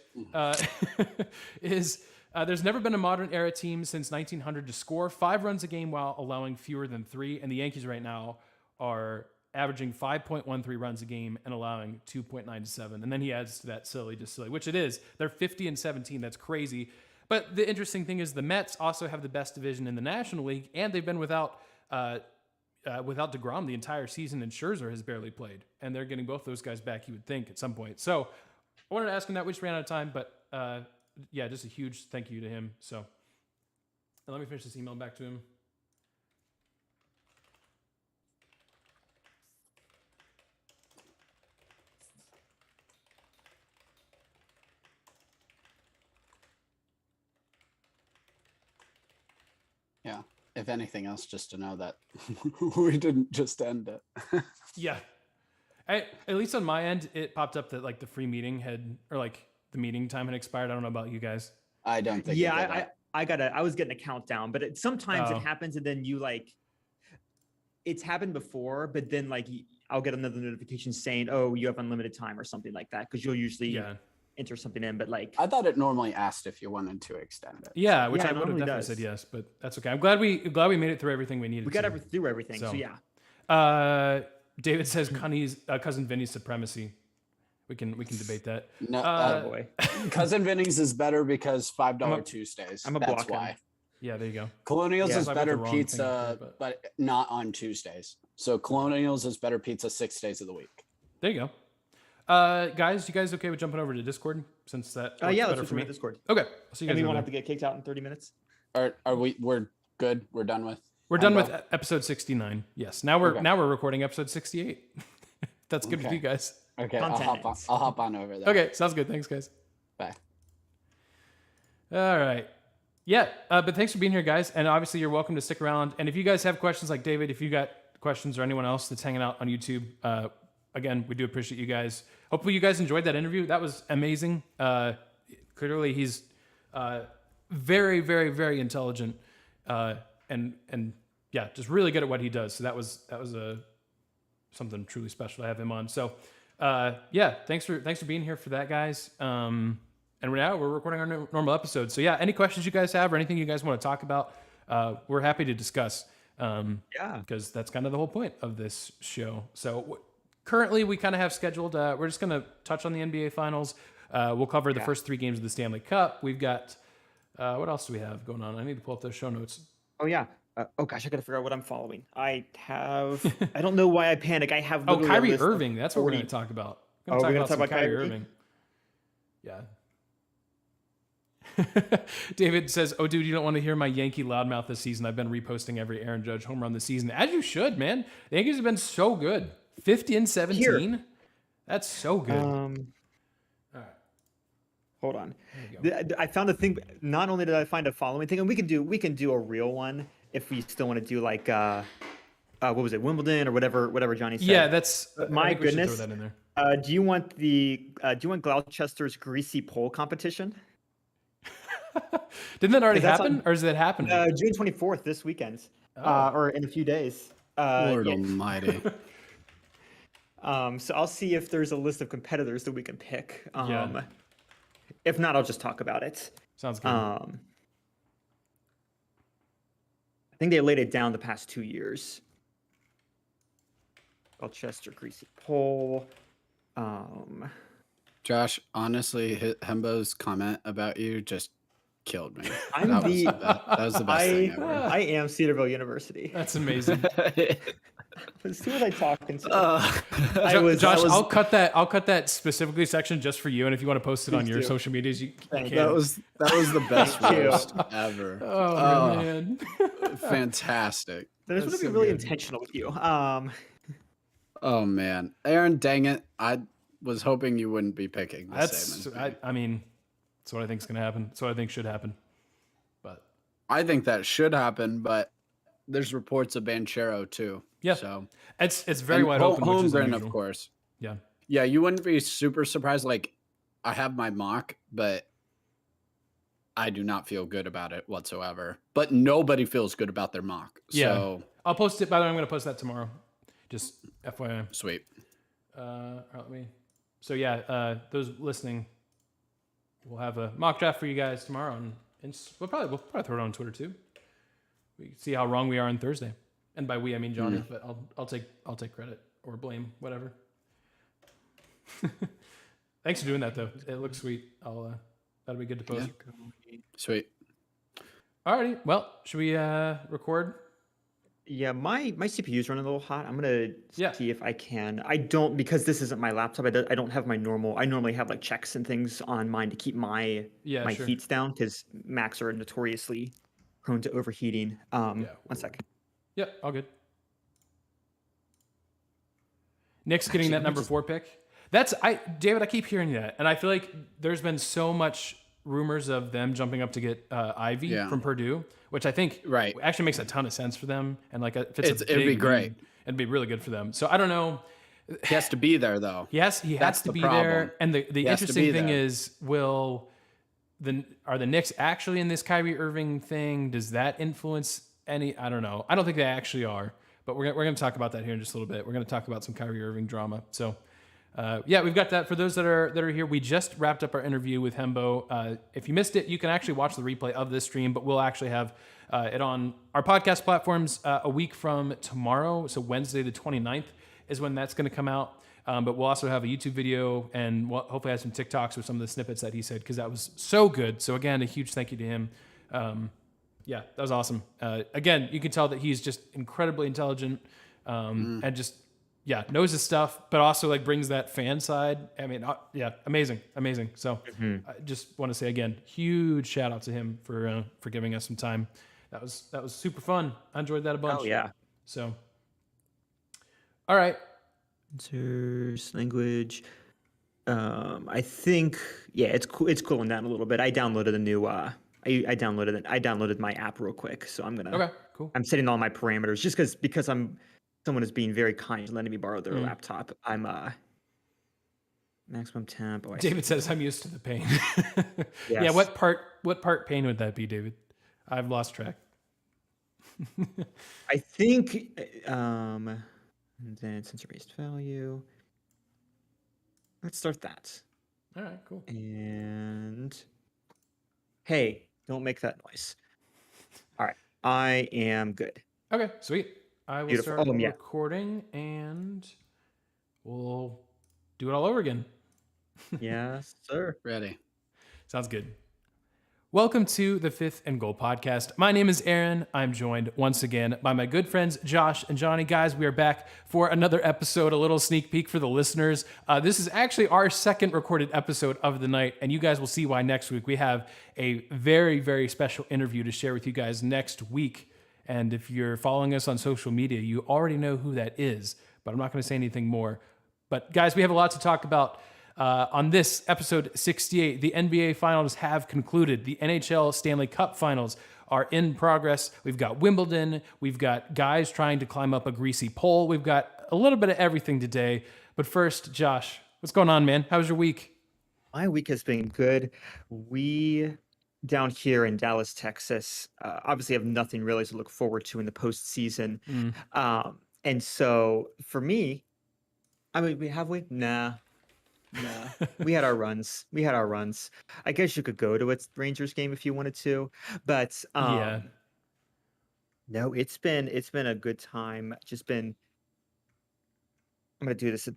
there's never been a modern era team since 1900 to score 5 runs a game while allowing fewer than 3. And the Yankees right now are averaging 5.13 runs a game and allowing 2.97. And then he adds to that silly, which it is. They're 50-17. That's crazy. But the interesting thing is the Mets also have the best division in the National League, and they've been without DeGrom the entire season, and Scherzer has barely played. And they're getting both those guys back, you would think, at some point. So I wanted to ask him that. We just ran out of time, but just a huge thank you to him. So let me finish this email back to him. Yeah. If anything else, just to know that we didn't just end it. Yeah. At least on my end, it popped up that like the free meeting the meeting time had expired. I don't know about you guys. I don't think. Yeah, I was getting a countdown, but sometimes it happens and then you it's happened before, but then I'll get another notification saying, oh, you have unlimited time or something like that. Cause you'll usually enter something in, but I thought it normally asked if you wanted to extend it. Yeah, which I would have definitely said yes, but that's okay. I'm glad we made it through everything we needed. We got through everything. So yeah. David says cousin Vinny's supremacy. We can debate that. No, boy. Cousin Vinny's is better because $5 Tuesdays. That's why. Yeah, there you go. Colonials is better pizza, but not on Tuesdays. So Colonials is better pizza 6 days of the week. There you go. Guys, you guys okay with jumping over to Discord since that works let's better for me? Discord. Okay. I'll see you guys. And we won't have to get kicked out in 30 minutes. We're good. We're done with. We're done with episode 69. Yes. Now we're recording episode 68. That's good with you guys. Okay, I'll hop on over there. Okay, sounds good. Thanks, guys. Bye. All right. Yeah, but thanks for being here, guys. And obviously, you're welcome to stick around. And if you guys have questions, like David, if you got questions or anyone else that's hanging out on YouTube, again, we do appreciate you guys. Hopefully, you guys enjoyed that interview. That was amazing. Clearly, he's very, very, very intelligent, and yeah, just really good at what he does. So that was something truly special to have him on. So yeah, thanks for being here for that, guys. And now we're recording our normal episode. So yeah, any questions you guys have or anything you guys want to talk about, we're happy to discuss. Because that's kind of the whole point of this show. So currently we kind of have scheduled, we're just going to touch on the NBA Finals. We'll cover the first 3 games of the Stanley Cup. We've got, what else do we have going on? I need to pull up those show notes. Oh, yeah. Oh, gosh, I got to figure out what I'm following. I don't know why I panic. I have Kyrie Irving. That's what we're going to talk about. We're going to talk about Kyrie Irving. Yeah. David says, "Oh, dude, you don't want to hear my Yankee loudmouth this season. I've been reposting every Aaron Judge home run this season, as you should, man. The Yankees have been so good, 50-17. That's so good." All right, hold on. I found a thing. Not only did I find a following thing, and we can do a real one if we still want to do like what was it, Wimbledon or whatever Johnny said. Yeah, that's my goodness. Throw that in there. Do you want Gloucester's greasy pole competition? Didn't that already happen, or is it happening? June 24th, this weekend, or in a few days. Lord Almighty. So I'll see if there's a list of competitors that we can pick. If not, I'll just talk about it. Sounds good. I think they laid it down the past 2 years. Gloucester greasy pole. Josh, honestly, Hembo's comment about you just killed me. That was the best thing ever. I am Cedarville University. That's amazing. As soon as I talk, Josh, I'll cut that specifically section just for you, and if you want to post it on your social medias, you can. That was the best roast ever. Oh man, I fantastic. just want to be really intentional with you. Oh man, Aaron, dang it! I was hoping you wouldn't be picking the same. I mean, that's what I think is going to happen. That's what I think should happen. But I think that should happen, but there's reports of Banchero too. Yeah. So it's very wide open. Holmgren, of course. Yeah. Yeah, you wouldn't be super surprised. Like, I have my mock, but I do not feel good about it whatsoever. But nobody feels good about their mock. Yeah. So I'll post it. By the way, I'm going to post that tomorrow. Just FYI. Sweet. Let me. So yeah, those listening, we'll have a mock draft for you guys tomorrow, and we'll probably throw it on Twitter too. We can see how wrong we are on Thursday, and by we I mean Johnny, but I'll take credit or blame, whatever. Thanks for doing that though. It looks sweet. That'll be good to post. Yeah. Sweet. Alrighty. Well, should we record? Yeah, my CPU's running a little hot. I'm gonna see if I can. I don't, because this isn't my laptop. I don't have my normal. I normally have like checks and things on mine to keep my heats down, because Macs are notoriously prone to overheating. 1 second. Yep, all good. Nick's getting that number 4 pick. David, I keep hearing that, and I feel like there's been so much rumors of them jumping up to get Ivy from Purdue, which I think actually makes a ton of sense for them. And like, if it'd be great. It'd be really good for them. So I don't know. He has to be there though. He has to be there. And the interesting thing is, are the Knicks actually in this Kyrie Irving thing? Does that influence any? I don't know. I don't think they actually are, but we're going to talk about that here in just a little bit. We're going to talk about some Kyrie Irving drama. So we've got that. For those that are here, we just wrapped up our interview with Hembo. If you missed it, you can actually watch the replay of this stream, but we'll actually have it on our podcast platforms a week from tomorrow. So Wednesday the 29th is when that's going to come out. But we'll also have a YouTube video, and we'll hopefully have some TikToks with some of the snippets that he said, because that was so good. So again, a huge thank you to him. That was awesome. Again, you can tell that he's just incredibly intelligent, and just knows his stuff, but also like brings that fan side. I mean, amazing. So I just want to say again, huge shout out to him for giving us some time. That was super fun. I enjoyed that a bunch. Oh yeah. So, all right. Search language. I think it's cool. It's cooling down a little bit. I downloaded a new. I downloaded my app real quick, so I'm gonna. Okay, cool. I'm setting all my parameters just because someone is being very kind, letting me borrow their laptop. I'm maximum temp. David says I'm used to the pain. Yes. Yeah, what part pain would that be, David? I've lost track. I think and then sensor-based value. Let's start that. All right, cool. And hey, don't make that noise. All right, I am good. Okay, sweet. I will Beautiful. start recording and we'll do it all over again. Yes, sir. Ready. Sounds good. Welcome to the Fifth and Goal podcast. My name is Aaron. I'm joined once again by my good friends Josh and Johnny. Guys, we are back for another episode, a little sneak peek for the listeners. This is actually our second recorded episode of the night, and you guys will see why next week. We have a very, very special interview to share with you guys next week. And if you're following us on social media, you already know who that is, but I'm not going to say anything more. But guys, we have a lot to talk about. On this episode 68, the NBA Finals have concluded. The NHL Stanley Cup Finals are in progress. We've got Wimbledon. We've got guys trying to climb up a greasy pole. We've got a little bit of everything today. But first, Josh, what's going on, man? How was your week? My week has been good. We down here in Dallas, Texas, obviously have nothing really to look forward to in the postseason. And so for me, I mean, have we? Nah. We had our runs. I guess you could go to a Rangers game if you wanted to, but no, it's been a good time. I'm gonna do this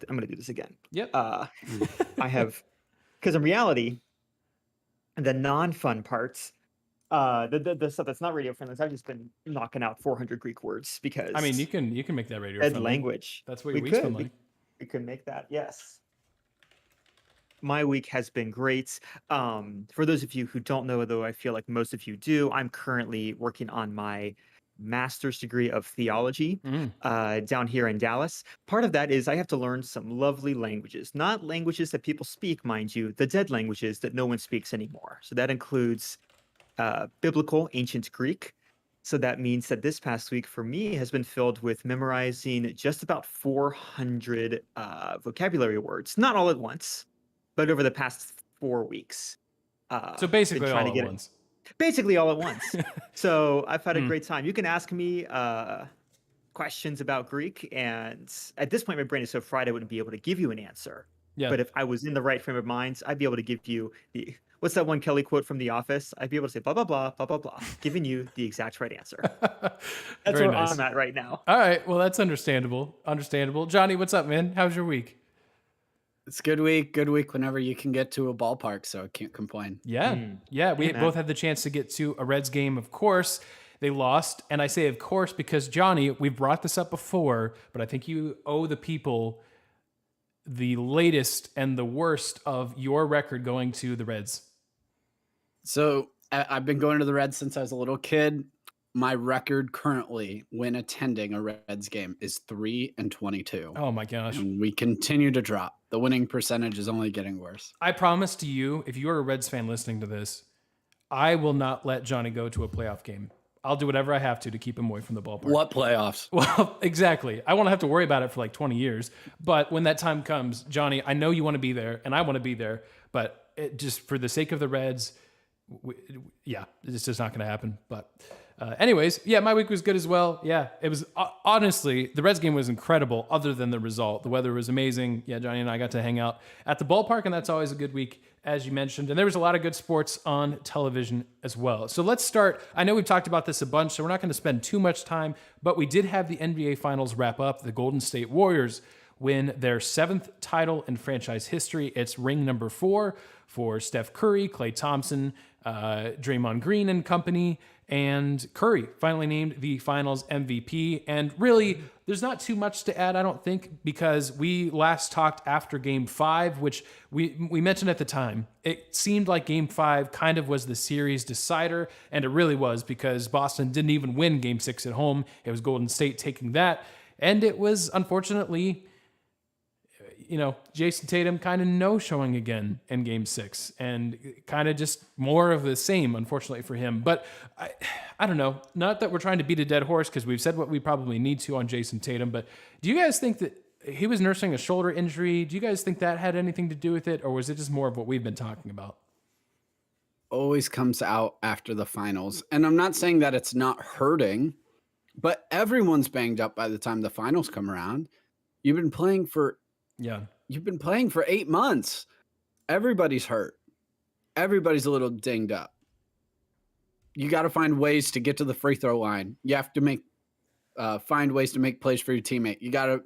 again. Yep. I have, because in reality, the non-fun parts, the stuff that's not radio friendly, I've just been knocking out 400 Greek words because I mean, you can make that radio friendly. Language. That's what your week's been like. We could make that. Yes. My week has been great. For those of you who don't know, though, I feel like most of you do, I'm currently working on my master's degree of theology down here in Dallas. Part of that is I have to learn some lovely languages, not languages that people speak, mind you, the dead languages that no one speaks anymore. So that includes biblical ancient Greek. So that means that this past week for me has been filled with memorizing just about 400 vocabulary words, not all at once, but over the past 4 weeks. So basically all at once. Basically all at once. So I've had a great time. You can ask me questions about Greek, and at this point my brain is so fried I wouldn't be able to give you an answer. Yeah. But if I was in the right frame of mind, I'd be able to give you what's that one Kelly quote from The Office? I'd be able to say blah, blah, blah, blah, blah, blah, giving you the exact right answer. That's where I'm at right now. All right. Well, that's understandable. Johnny, what's up, man? How's your week? It's a good week whenever you can get to a ballpark, so I can't complain. Yeah. We both had the chance to get to a Reds game, of course. They lost, and I say of course because, Johnny, we've brought this up before, but I think you owe the people the latest and the worst of your record going to the Reds. So I've been going to the Reds since I was a little kid. My record currently when attending a Reds game is 3-22. Oh my gosh. And we continue to drop. The winning percentage is only getting worse. I promise to you, if you're a Reds fan listening to this, I will not let Johnny go to a playoff game. I'll do whatever I have to keep him away from the ballpark. What playoffs? Well, exactly. I won't have to worry about it for like 20 years. But when that time comes, Johnny, I know you want to be there and I want to be there, but just for the sake of the Reds, it's just not going to happen. But anyways, my week was good as well. Yeah, it was honestly, the Reds game was incredible other than the result. The weather was amazing. Yeah, Johnny and I got to hang out at the ballpark, and that's always a good week, as you mentioned. And there was a lot of good sports on television as well. So let's start. I know we've talked about this a bunch, so we're not going to spend too much time, but we did have the NBA Finals wrap up. The Golden State Warriors win their 7th title in franchise history. It's ring number 4 for Steph Curry, Klay Thompson, Draymond Green and company, and Curry finally named the finals MVP. And really, there's not too much to add, I don't think, because we last talked after Game 5, which we mentioned at the time. It seemed like Game 5 kind of was the series decider, and it really was, because Boston didn't even win Game 6 at home. It was Golden State taking that, and it was, unfortunately, Jason Tatum kind of no-showing again in Game 6, and kind of just more of the same, unfortunately for him. But I don't know. Not that we're trying to beat a dead horse, because we've said what we probably need to on Jason Tatum, but do you guys think that he was nursing a shoulder injury? Do you guys think that had anything to do with it, or was it just more of what we've been talking about? Always comes out after the finals. And I'm not saying that it's not hurting, but everyone's banged up by the time the finals come around. You've been playing for 8 months. Everybody's hurt. Everybody's a little dinged up. You got to find ways to get to the free throw line. You have to find ways to make plays for your teammate. You got to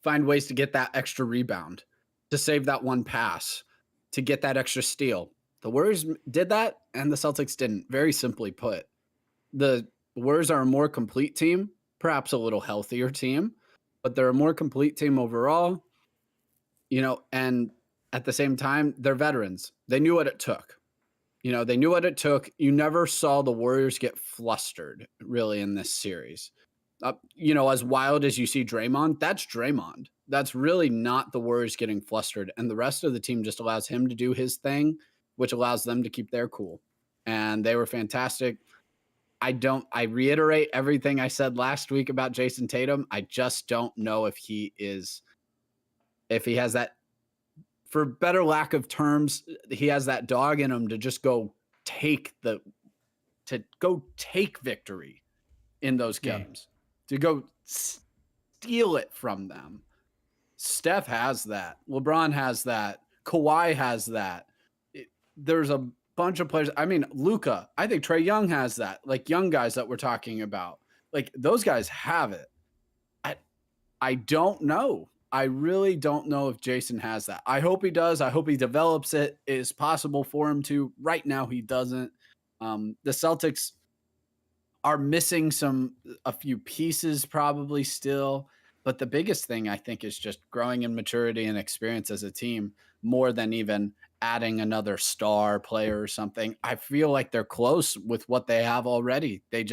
find ways to get that extra rebound, to save that one pass, to get that extra steal. The Warriors did that, and the Celtics didn't. Very simply put, the Warriors are a more complete team, perhaps a little healthier team, but they're a more complete team overall, and at the same time, they're veterans. They knew what it took. They knew what it took. You never saw the Warriors get flustered, really, in this series. As wild as you see Draymond, that's Draymond. That's really not the Warriors getting flustered. And the rest of the team just allows him to do his thing, which allows them to keep their cool. And they were fantastic. I reiterate everything I said last week about Jason Tatum. I just don't know if he has that, for better lack of terms, he has that dog in him to just go take victory in those games, to go steal it from them. Steph has that. LeBron has that. Kawhi has that. There's a bunch of players. I mean, Luka, I think Trae Young has that, like young guys that we're talking about. Like, those guys have it. I don't know. I really don't know if Jason has that. I hope he does. I hope he develops it. It is possible for him to. Right now, he doesn't. The Celtics are missing a few pieces probably still. But the biggest thing, I think, is just growing in maturity and experience as a team, more than even adding another star player or something. I feel like they're close with what they have already. They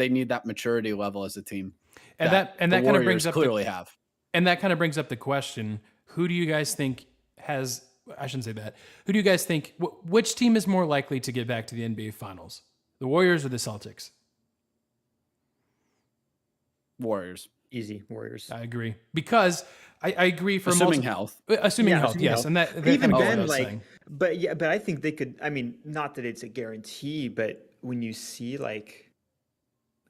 need that maturity level as a team. And that kind of brings up clearly have. And that kind of brings up the question, who do you guys think has, I shouldn't say that. Who do you guys think, which team is more likely to get back to the NBA Finals? The Warriors or the Celtics? Warriors. Easy, Warriors. I agree. Because I agree for assuming health. Assuming health, yes. And that even kind of then, what I was saying. but I think they could, I mean, not that it's a guarantee, but when you see, like,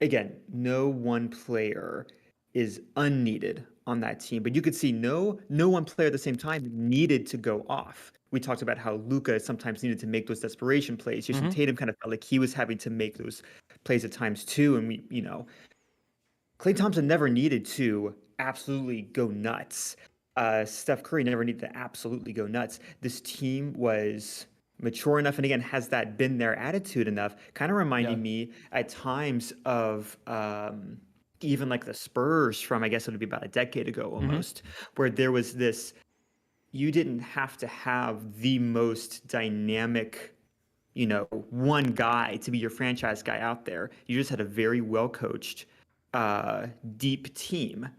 again, no one player is unneeded on that team, but you could see no one player at the same time needed to go off. We talked about how Luka sometimes needed to make those desperation plays. Jason Tatum kind of felt like he was having to make those plays at times too. And Klay Thompson never needed to absolutely go nuts. Steph Curry never needed to absolutely go nuts. This team was mature enough, and again, has that been their attitude enough, kind of reminding me at times of even like the Spurs from, I guess it would be about a decade ago almost, where there was this, you didn't have to have the most dynamic, one guy to be your franchise guy out there. You just had a very well-coached, deep team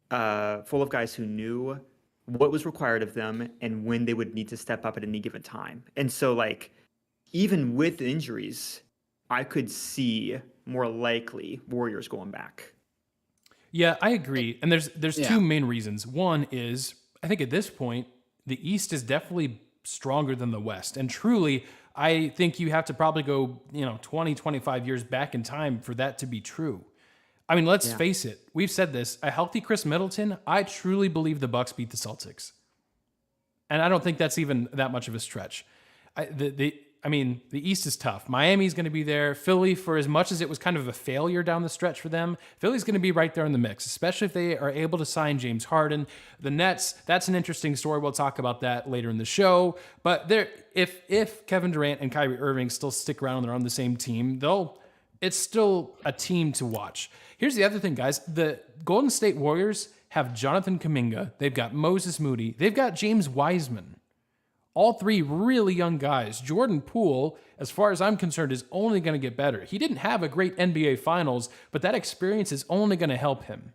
full of guys who knew what was required of them and when they would need to step up at any given time. And so, like, even with injuries, I could see more likely Warriors going back. Yeah, I agree. And there's two main reasons. One is, I think at this point, the East is definitely stronger than the West. And truly, I think you have to probably go, 20, 25 years back in time for that to be true. I mean, let's face it. We've said this. A healthy Chris Middleton, I truly believe the Bucks beat the Celtics. And I don't think that's even that much of a stretch. the East is tough. Miami's going to be there. Philly, for as much as it was kind of a failure down the stretch for them, Philly's going to be right there in the mix, especially if they are able to sign James Harden. The Nets, that's an interesting story. We'll talk about that later in the show. But if Kevin Durant and Kyrie Irving still stick around and they're on the same team, it's still a team to watch. Here's the other thing, guys. The Golden State Warriors have Jonathan Kuminga. They've got Moses Moody. They've got James Wiseman. All three really young guys. Jordan Poole, as far as I'm concerned, is only going to get better. He didn't have a great NBA Finals, but that experience is only going to help him.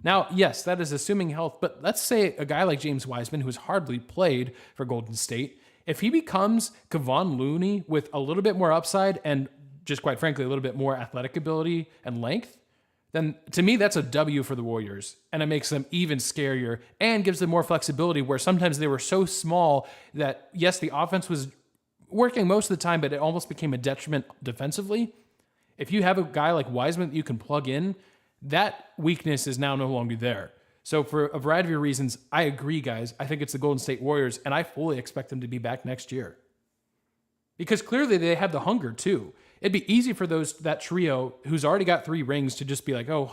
Now, yes, that is assuming health, but let's say a guy like James Wiseman, who has hardly played for Golden State, if he becomes Kevon Looney with a little bit more upside and just quite frankly, a little bit more athletic ability and length, then to me, that's a W for the Warriors. And it makes them even scarier and gives them more flexibility where sometimes they were so small that, yes, the offense was working most of the time, but it almost became a detriment defensively. If you have a guy like Wiseman that you can plug in, that weakness is now no longer there. So for a variety of reasons, I agree, guys. I think it's the Golden State Warriors, and I fully expect them to be back next year. Because clearly they have the hunger, too. It'd be easy for that trio who's already got 3 rings to just be like, oh,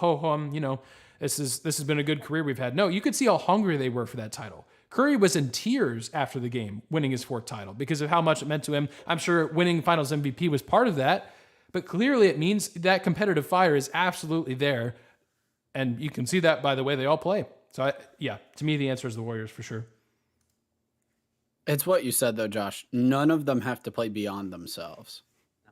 this has been a good career we've had. No, you could see how hungry they were for that title. Curry was in tears after the game, winning his 4th title because of how much it meant to him. I'm sure winning Finals MVP was part of that, but clearly it means that competitive fire is absolutely there, and you can see that by the way they all play. So, to me, the answer is the Warriors for sure. It's what you said, though, Josh. None of them have to play beyond themselves.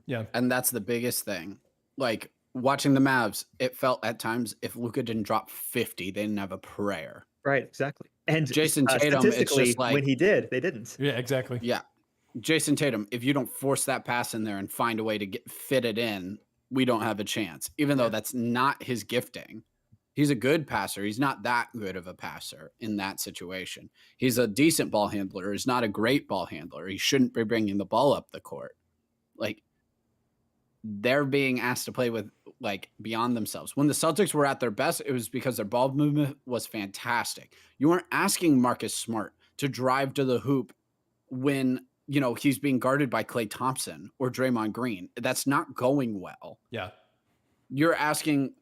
Yeah. And that's the biggest thing. Like, watching the Mavs, it felt at times if Luka didn't drop 50, they didn't have a prayer. Right, exactly. And Jason Tatum, it's just like, when he did, they didn't. Yeah, exactly. Yeah. Jason Tatum, if you don't force that pass in there and find a way to fit it in, we don't have a chance. Even though that's not his gifting. He's a good passer. He's not that good of a passer in that situation. He's a decent ball handler. He's not a great ball handler. He shouldn't be bringing the ball up the court. Like, they're being asked to play with beyond themselves. When the Celtics were at their best, it was because their ball movement was fantastic. You weren't asking Marcus Smart to drive to the hoop when, he's being guarded by Klay Thompson or Draymond Green. That's not going well. Yeah. You're asking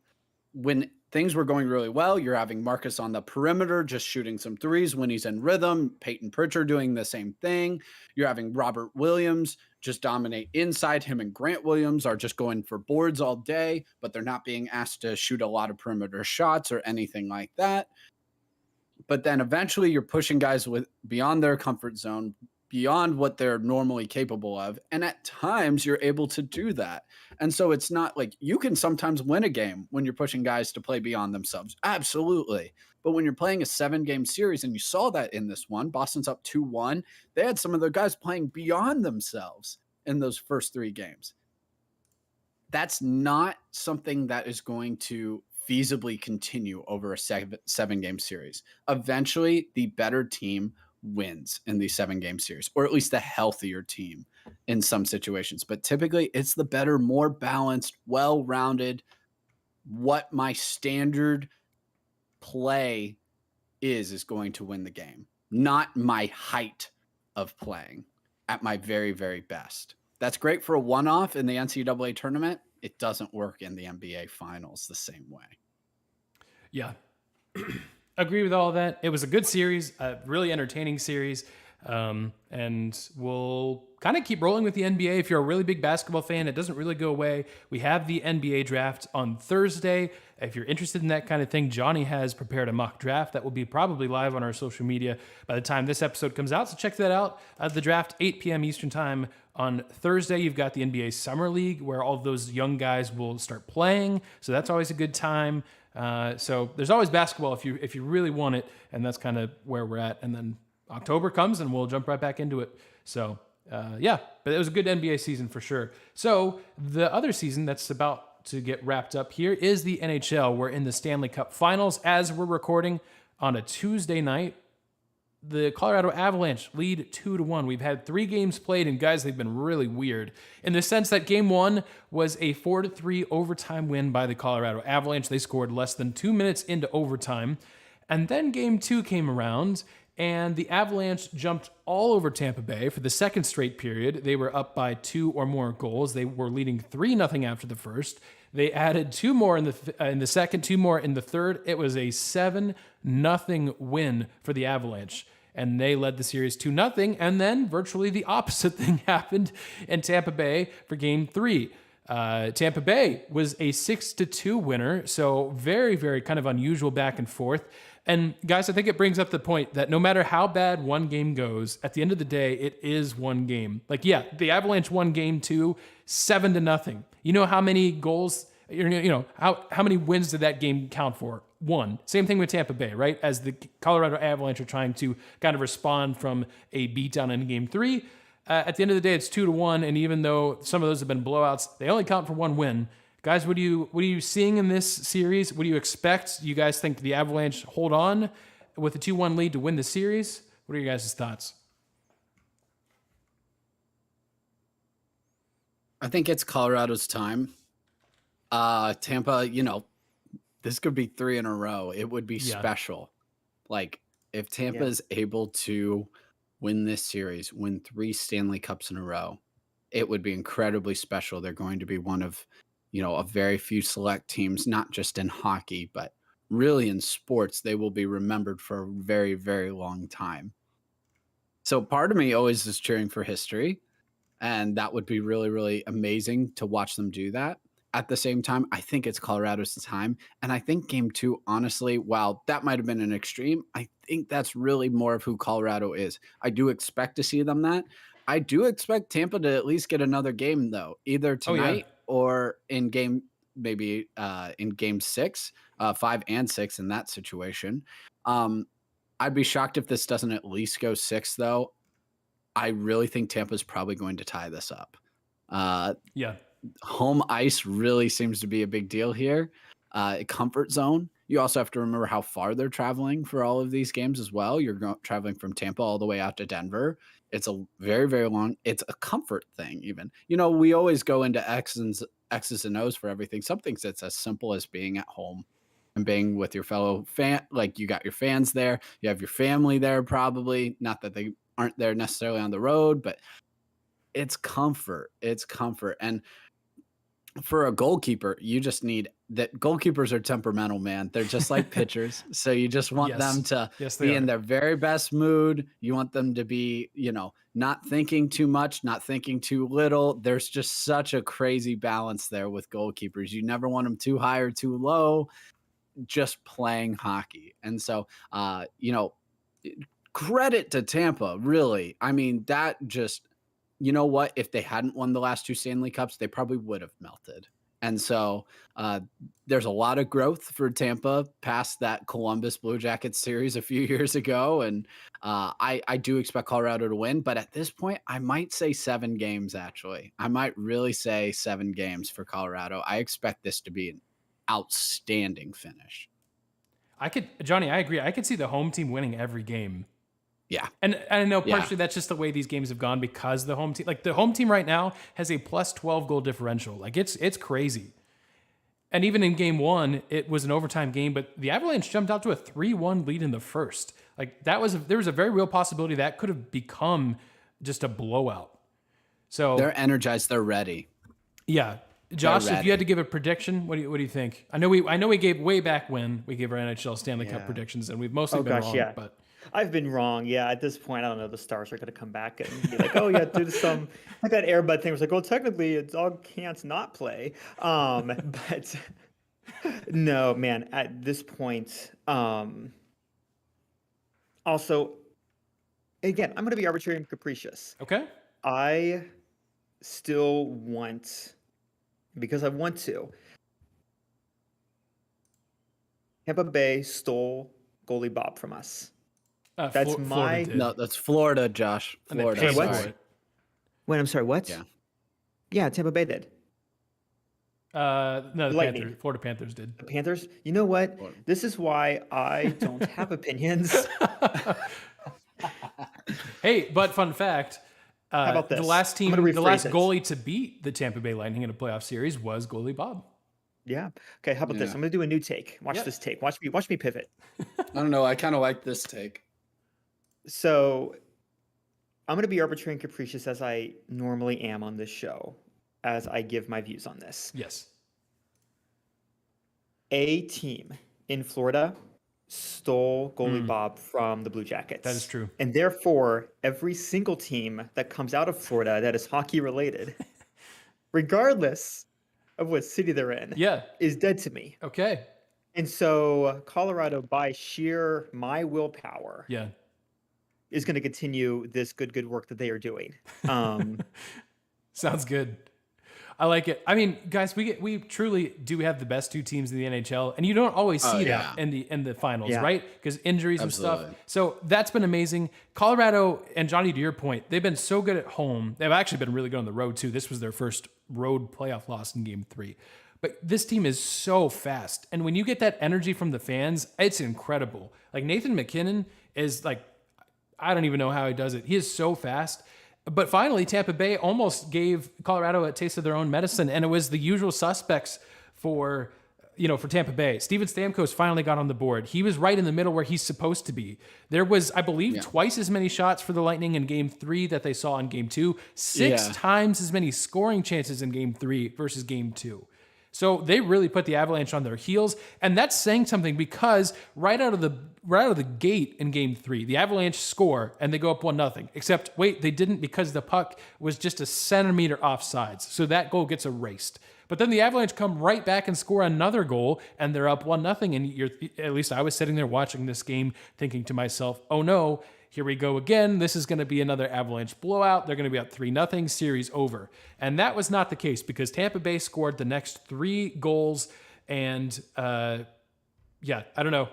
when things were going really well, you're having Marcus on the perimeter, just shooting some threes when he's in rhythm. Peyton Pritchard doing the same thing. You're having Robert Williams just dominate inside. Him and Grant Williams are just going for boards all day, but they're not being asked to shoot a lot of perimeter shots or anything like that. But then eventually you're pushing guys beyond their comfort zone, beyond what they're normally capable of. And at times you're able to do that. And so it's not like you can sometimes win a game when you're pushing guys to play beyond themselves. Absolutely. But when you're playing a 7-game series, and you saw that in this one, Boston's up 2-1, they had some of their guys playing beyond themselves in those first 3 games. That's not something that is going to feasibly continue over a 7-game series. Eventually, the better team wins in the 7-game series, or at least the healthier team in some situations. But typically it's the better, more balanced, well-rounded, what my standard play is going to win the game, not my height of playing at my very, very best. That's great for a one-off in the NCAA tournament. It doesn't work in the NBA Finals the same way. Yeah. Agree with all of that. It was a good series, a really entertaining series. And we'll kind of keep rolling with the NBA. If you're a really big basketball fan, it doesn't really go away. We have the NBA draft on Thursday. If you're interested in that kind of thing, Johnny has prepared a mock draft that will be probably live on our social media by the time this episode comes out. So check that out. The draft, 8 p.m. Eastern time on Thursday. You've got the NBA Summer League where all of those young guys will start playing. So that's always a good time. So there's always basketball if you really want it. And that's kind of where we're at. And then October comes and we'll jump right back into it. So, but it was a good NBA season for sure. So the other season that's about to get wrapped up here is the NHL. We're in the Stanley Cup Finals as we're recording on a Tuesday night. The Colorado Avalanche lead 2-1. We've had 3 games played, and guys, they've been really weird in the sense that game 1 was a 4-3 overtime win by the Colorado Avalanche. They scored less than 2 minutes into overtime. And then game 2 came around, And the Avalanche jumped all over Tampa Bay for the second straight period. They were up by 2 or more goals. They were leading 3-0 after the first. They added 2 more in the second, 2 more in the third. It was a 7-0 win for the Avalanche. And they led the series 2-0. And then virtually the opposite thing happened in Tampa Bay for Game 3. Tampa Bay was a 6-2 winner. So very, very kind of unusual back and forth. And guys, I think it brings up the point that no matter how bad one game goes, at the end of the day, it is one game. Like, yeah, the Avalanche won Game 2, 7-0. You know how many goals, how many wins did that game count for? 1. Same thing with Tampa Bay, right? As the Colorado Avalanche are trying to kind of respond from a beatdown in Game 3. At the end of the day, it's 2-1. And even though some of those have been blowouts, they only count for 1 win. Guys, what are you seeing in this series? What do you expect? Do you guys think the Avalanche hold on with a 2-1 lead to win the series? What are your guys' thoughts? I think it's Colorado's time. Tampa, this could be 3 in a row. It would be special. Like, if Tampa is able to win this series, win 3 Stanley Cups in a row, it would be incredibly special. They're going to be one of a very few select teams, not just in hockey, but really in sports. They will be remembered for a very, very long time. So part of me always is cheering for history, and that would be really, really amazing to watch them do that. At the same time, I think it's Colorado's time, and I think Game 2, honestly, while that might have been an extreme, I think that's really more of who Colorado is. I do expect to see them that. I do expect Tampa to at least get another game, though, either tonight or in game 6, 5 and 6 in that situation. I'd be shocked if this doesn't at least go 6, though. I really think Tampa's probably going to tie this up. Home ice really seems to be a big deal here. Comfort zone. You also have to remember how far they're traveling for all of these games as well. You're traveling from Tampa all the way out to Denver. It's a very, very long. It's a comfort thing even. We always go into X's and O's for everything. Some things it's as simple as being at home and being with your fellow fan. Like, you got your fans there. You have your family there probably. Not that they aren't there necessarily on the road, but it's comfort. It's comfort. And for a goalkeeper, you just need that. Goalkeepers are temperamental, man. They're just like pitchers. So you just want them to be in their very best mood. You want them to be, not thinking too much, not thinking too little. There's just such a crazy balance there with goalkeepers. You never want them too high or too low, just playing hockey. And so, credit to Tampa, really. I mean, that just, you know what? If they hadn't won the last 2 Stanley Cups, they probably would have melted. And so there's a lot of growth for Tampa past that Columbus Blue Jackets series a few years ago. And I do expect Colorado to win. But at this point, I might say 7 games, actually. I might really say 7 games for Colorado. I expect this to be an outstanding finish. Johnny, I agree. I could see the home team winning every game. Yeah. And I know partially that's just the way these games have gone because the home team right now has a plus 12 goal differential. Like, it's crazy. And even in Game 1, it was an overtime game, but the Avalanche jumped out to a 3-1 lead in the first. Like, there was a very real possibility that could have become just a blowout. So they're energized, they're ready. Yeah. Josh, if you had to give a prediction, what do you think? I know we gave way back when we gave our NHL Stanley Cup predictions, and we've mostly been wrong, but I've been wrong. Yeah, at this point, I don't know. The Stars are going to come back and be like, "Oh yeah, do some like that Airbud thing." Was like, "Well, technically, a dog can't not play." But no, man. At this point, also, again, I'm going to be arbitrary and capricious. Okay. I still want, because I want to. Tampa Bay stole goalie Bob from us. That's that's Florida, Josh. Florida. Wait, what? Wait, I'm sorry. What? Yeah, Tampa Bay did. No, the Florida Panthers did. The Panthers? You know what? This is why I don't have opinions. Hey, but fun fact. How about this? The last goalie to beat the Tampa Bay Lightning in a playoff series was goalie Bob. Yeah. Okay. How about this? I'm going to do a new take. Watch this take. Watch me pivot. I don't know. I kind of like this take. So I'm going to be arbitrary and capricious as I normally am on this show, as I give my views on this. Yes. A team in Florida stole goalie Bob from the Blue Jackets. That is true. And therefore, every single team that comes out of Florida that is hockey related, regardless of what city they're in, is dead to me. Okay. And so Colorado, by sheer my willpower, is going to continue this good work that they are doing. Sounds good. I like it. I mean, guys, we truly do have the best two teams in the NHL, and you don't always see that in the finals, right? Because injuries and stuff. So that's been amazing. Colorado, and Johnny, to your point, they've been so good at home. They've actually been really good on the road too. This was their first road playoff loss in Game 3. But this team is so fast, and when you get that energy from the fans, it's incredible. Like Nathan McKinnon is like, I don't even know how he does it. He is so fast. But finally, Tampa Bay almost gave Colorado a taste of their own medicine, and it was the usual suspects for Tampa Bay. Steven Stamkos finally got on the board. He was right in the middle where he's supposed to be. There was, I believe, twice as many shots for the Lightning in Game 3 that they saw in Game 2. 6 times as many scoring chances in Game 3 versus Game 2. So they really put the Avalanche on their heels, and that's saying something because right out of the gate in Game 3, the Avalanche score and they go up 1-0. Except wait, they didn't, because the puck was just a centimeter offsides, so that goal gets erased. But then the Avalanche come right back and score another goal, and they're up 1-0. And at least I was sitting there watching this game, thinking to myself, "Oh no, here we go again. This is going to be another Avalanche blowout. They're going to be up 3-0, series over." And that was not the case, because Tampa Bay scored the next 3 goals. And I don't know.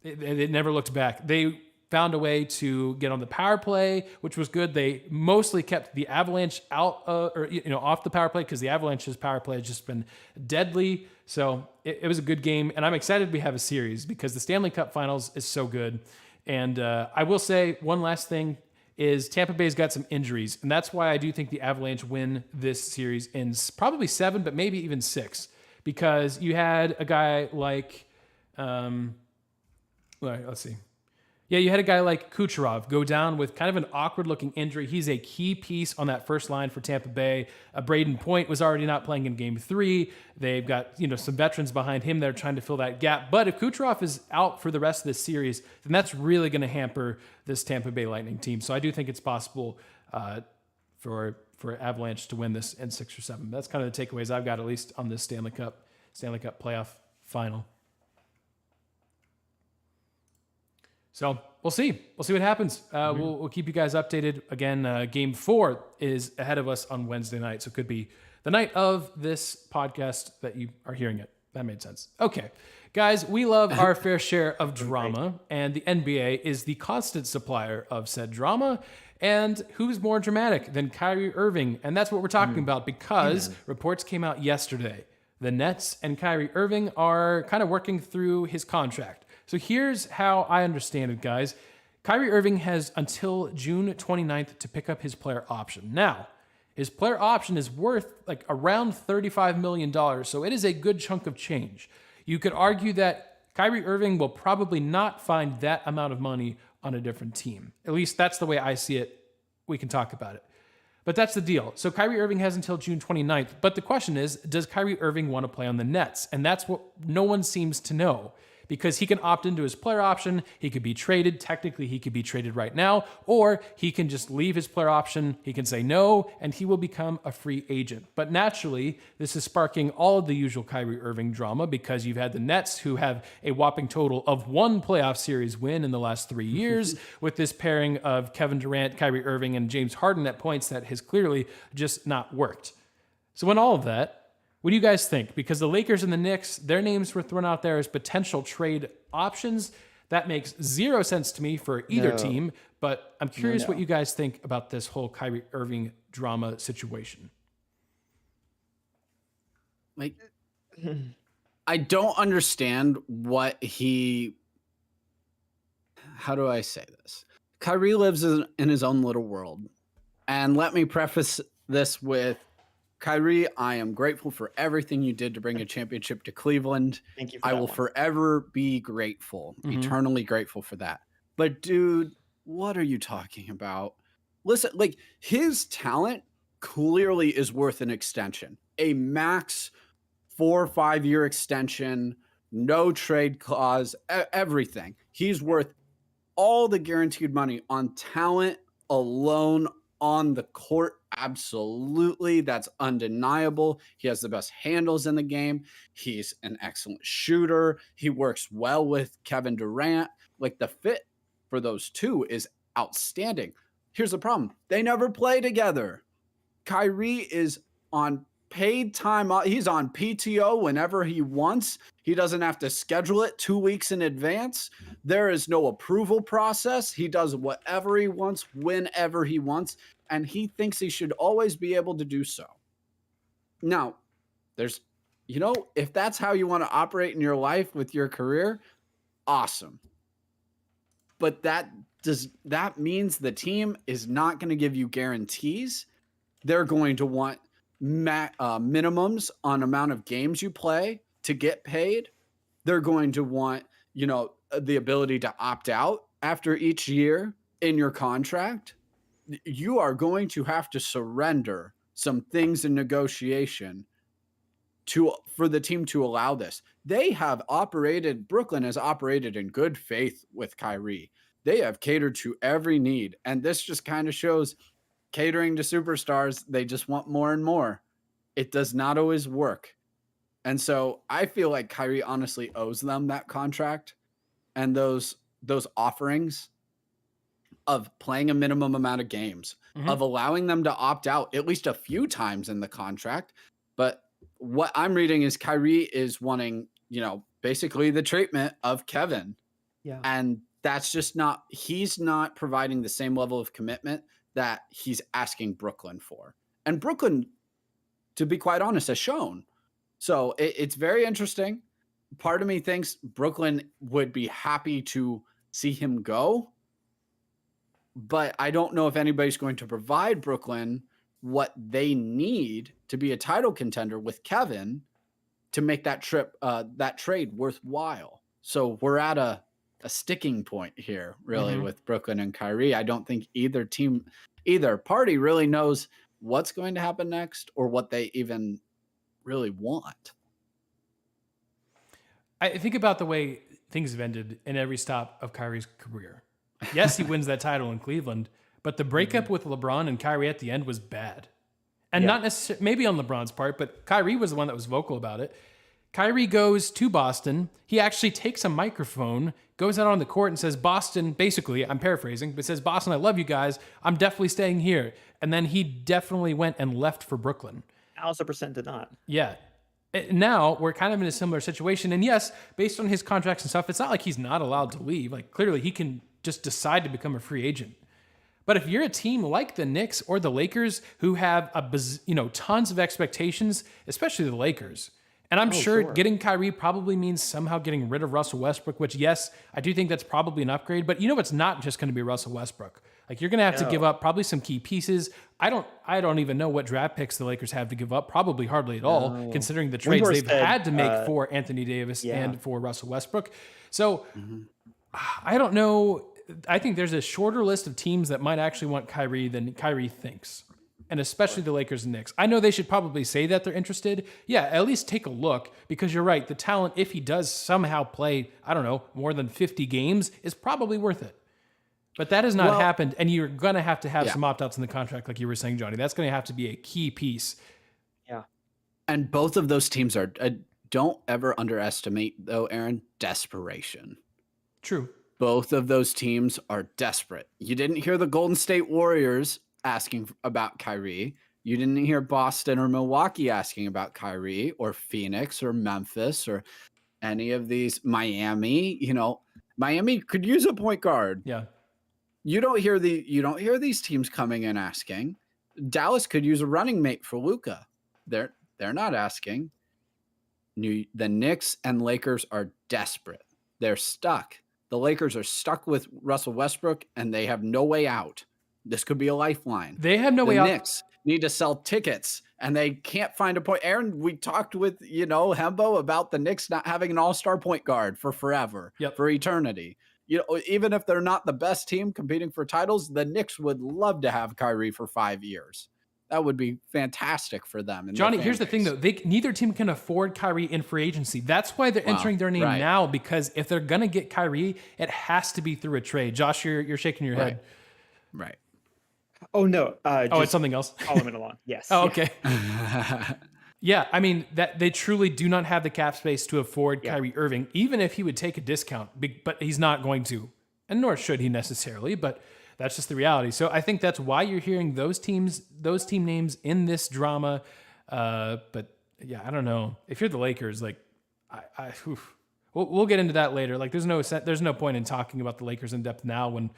It never looked back. They found a way to get on the power play, which was good. They mostly kept the Avalanche out off the power play, because the Avalanche's power play has just been deadly. So it was a good game. And I'm excited we have a series, because the Stanley Cup Finals is so good. And I will say one last thing is Tampa Bay's got some injuries, and that's why I do think the Avalanche win this series in probably 7, but maybe even 6, because you had a guy like, let's see. Yeah, you had a guy like Kucherov go down with kind of an awkward-looking injury. He's a key piece on that first line for Tampa Bay. Braden Point was already not playing in Game 3. They've got some veterans behind him that are trying to fill that gap. But if Kucherov is out for the rest of this series, then that's really going to hamper this Tampa Bay Lightning team. So I do think it's possible for Avalanche to win this in 6 or 7. That's kind of the takeaways I've got, at least on this Stanley Cup playoff final. So we'll see. We'll see what happens. We'll keep you guys updated. Again, Game 4 is ahead of us on Wednesday night, so it could be the night of this podcast that you are hearing it. That made sense. Okay, guys, we love our fair share of drama, and the NBA is the constant supplier of said drama. And who's more dramatic than Kyrie Irving? And that's what we're talking about, because reports came out yesterday. The Nets and Kyrie Irving are kind of working through his contract. So here's how I understand it, guys. Kyrie Irving has until June 29th to pick up his player option. Now, his player option is worth like around $35 million, so it is a good chunk of change. You could argue that Kyrie Irving will probably not find that amount of money on a different team. At least that's the way I see it. We can talk about it. But that's the deal. So Kyrie Irving has until June 29th. But the question is, does Kyrie Irving want to play on the Nets? And that's what no one seems to know. Because he can opt into his player option, he could be traded. Technically, he could be traded right now, or he can just leave his player option. He can say no, and he will become a free agent. But naturally, this is sparking all of the usual Kyrie Irving drama, because you've had the Nets, who have a whopping total of 1 playoff series win in the last 3 years, with this pairing of Kevin Durant, Kyrie Irving, and James Harden at points that has clearly just not worked. So in all of that, what do you guys think? Because the Lakers and the Knicks, their names were thrown out there as potential trade options. That makes 0 sense to me for either team, but I'm curious what you guys think about this whole Kyrie Irving drama situation. Like, I don't understand how do I say this? Kyrie lives in his own little world. And let me preface this with, Kyrie, I am grateful for everything you did to bring a championship to Cleveland. Thank you for I that will one. forever be grateful, eternally grateful for that. But dude, what are you talking about? Listen, like his talent clearly is worth an extension, a max 4 or 5 year extension, no trade clause, everything. He's worth all the guaranteed money on talent alone on the court. Absolutely. That's undeniable. He has the best handles in the game. He's an excellent shooter. He works well with Kevin Durant. Like the fit for those two is outstanding. Here's the problem. They never play together. Kyrie is on paid time. He's on PTO whenever he wants. He doesn't have to schedule it 2 weeks in advance. There is no approval process. He does whatever he wants, whenever he wants, and he thinks he should always be able to do so. Now, there's, if that's how you want to operate in your life with your career, awesome. But that means the team is not going to give you guarantees. They're going to want minimums on amount of games you play to get paid. They're going to want, the ability to opt out after each year in your contract. You are going to have to surrender some things in negotiation for the team to allow this. Brooklyn has operated in good faith with Kyrie. They have catered to every need. And this just kind of shows catering to superstars, they just want more and more. It does not always work. And so I feel like Kyrie honestly owes them that contract and those offerings of playing a minimum amount of games, of allowing them to opt out at least a few times in the contract. But what I'm reading is Kyrie is wanting, basically the treatment of Kevin. Yeah. And that's just he's not providing the same level of commitment that he's asking Brooklyn for. And Brooklyn, to be quite honest, has shown. So it's very interesting. Part of me thinks Brooklyn would be happy to see him go. But I don't know if anybody's going to provide Brooklyn what they need to be a title contender with Kevin to make that trade worthwhile. So we're at a sticking point here, really, with Brooklyn and Kyrie. I don't think either party really knows what's going to happen next or what they even really want. I think about the way things have ended in every stop of Kyrie's career. Yes, he wins that title in Cleveland, but the breakup with LeBron and Kyrie at the end was bad. And not necessarily, maybe on LeBron's part, but Kyrie was the one that was vocal about it. Kyrie goes to Boston. He actually takes a microphone, goes out on the court and says, Boston, basically, I'm paraphrasing, but says, Boston, I love you guys. I'm definitely staying here. And then he definitely went and left for Brooklyn. Alice % did not. Yeah. Now we're kind of in a similar situation. And yes, based on his contracts and stuff, it's not like he's not allowed to leave. Like clearly he can just decide to become a free agent. But if you're a team like the Knicks or the Lakers who have tons of expectations, especially the Lakers, and I'm sure getting Kyrie probably means somehow getting rid of Russell Westbrook, which yes, I do think that's probably an upgrade, but it's not just going to be Russell Westbrook. Like you're going to have to give up probably some key pieces. I don't even know what draft picks the Lakers have to give up. Probably hardly at all, considering the trades they've had to make for Anthony Davis and for Russell Westbrook. So I don't know. I think there's a shorter list of teams that might actually want Kyrie than Kyrie thinks, and especially the Lakers and Knicks. I know they should probably say that they're interested. Yeah, at least take a look, because you're right. The talent, if he does somehow play, more than 50 games, is probably worth it. But that has not happened, and you're going to have some opt-outs in the contract, like you were saying, Johnny. That's going to have to be a key piece. Yeah. And both of those teams are, don't ever underestimate, though, Aaron, desperation. True. Both of those teams are desperate. You didn't hear the Golden State Warriors asking about Kyrie. You didn't hear Boston or Milwaukee asking about Kyrie, or Phoenix or Memphis or any of these. Miami, Miami could use a point guard. Yeah. You don't hear these teams coming and asking. Dallas could use a running mate for Luka. They're not asking. The Knicks and Lakers are desperate. They're stuck. The Lakers are stuck with Russell Westbrook, and they have no way out. This could be a lifeline. They have no way out. The Knicks need to sell tickets, and they can't find a point. Aaron, we talked with, Hembo about the Knicks not having an all-star point guard for forever, for eternity. even if they're not the best team competing for titles, the Knicks would love to have Kyrie for 5 years. That would be fantastic for them. Johnny, here's the thing, though. Neither team can afford Kyrie in free agency. That's why they're entering their name now, because if they're going to get Kyrie, it has to be through a trade. Josh, you're shaking your head. Right. Oh, no. It's something else. Following along. Yes. Oh, okay. Yeah, I mean, that they truly do not have the cap space to afford Kyrie Irving, even if he would take a discount, but he's not going to, and nor should he necessarily, but that's just the reality. So I think that's why you're hearing those team names in this drama. But yeah, I don't know. If you're the Lakers, like, we'll get into that later. Like, there's no point in talking about the Lakers in depth now when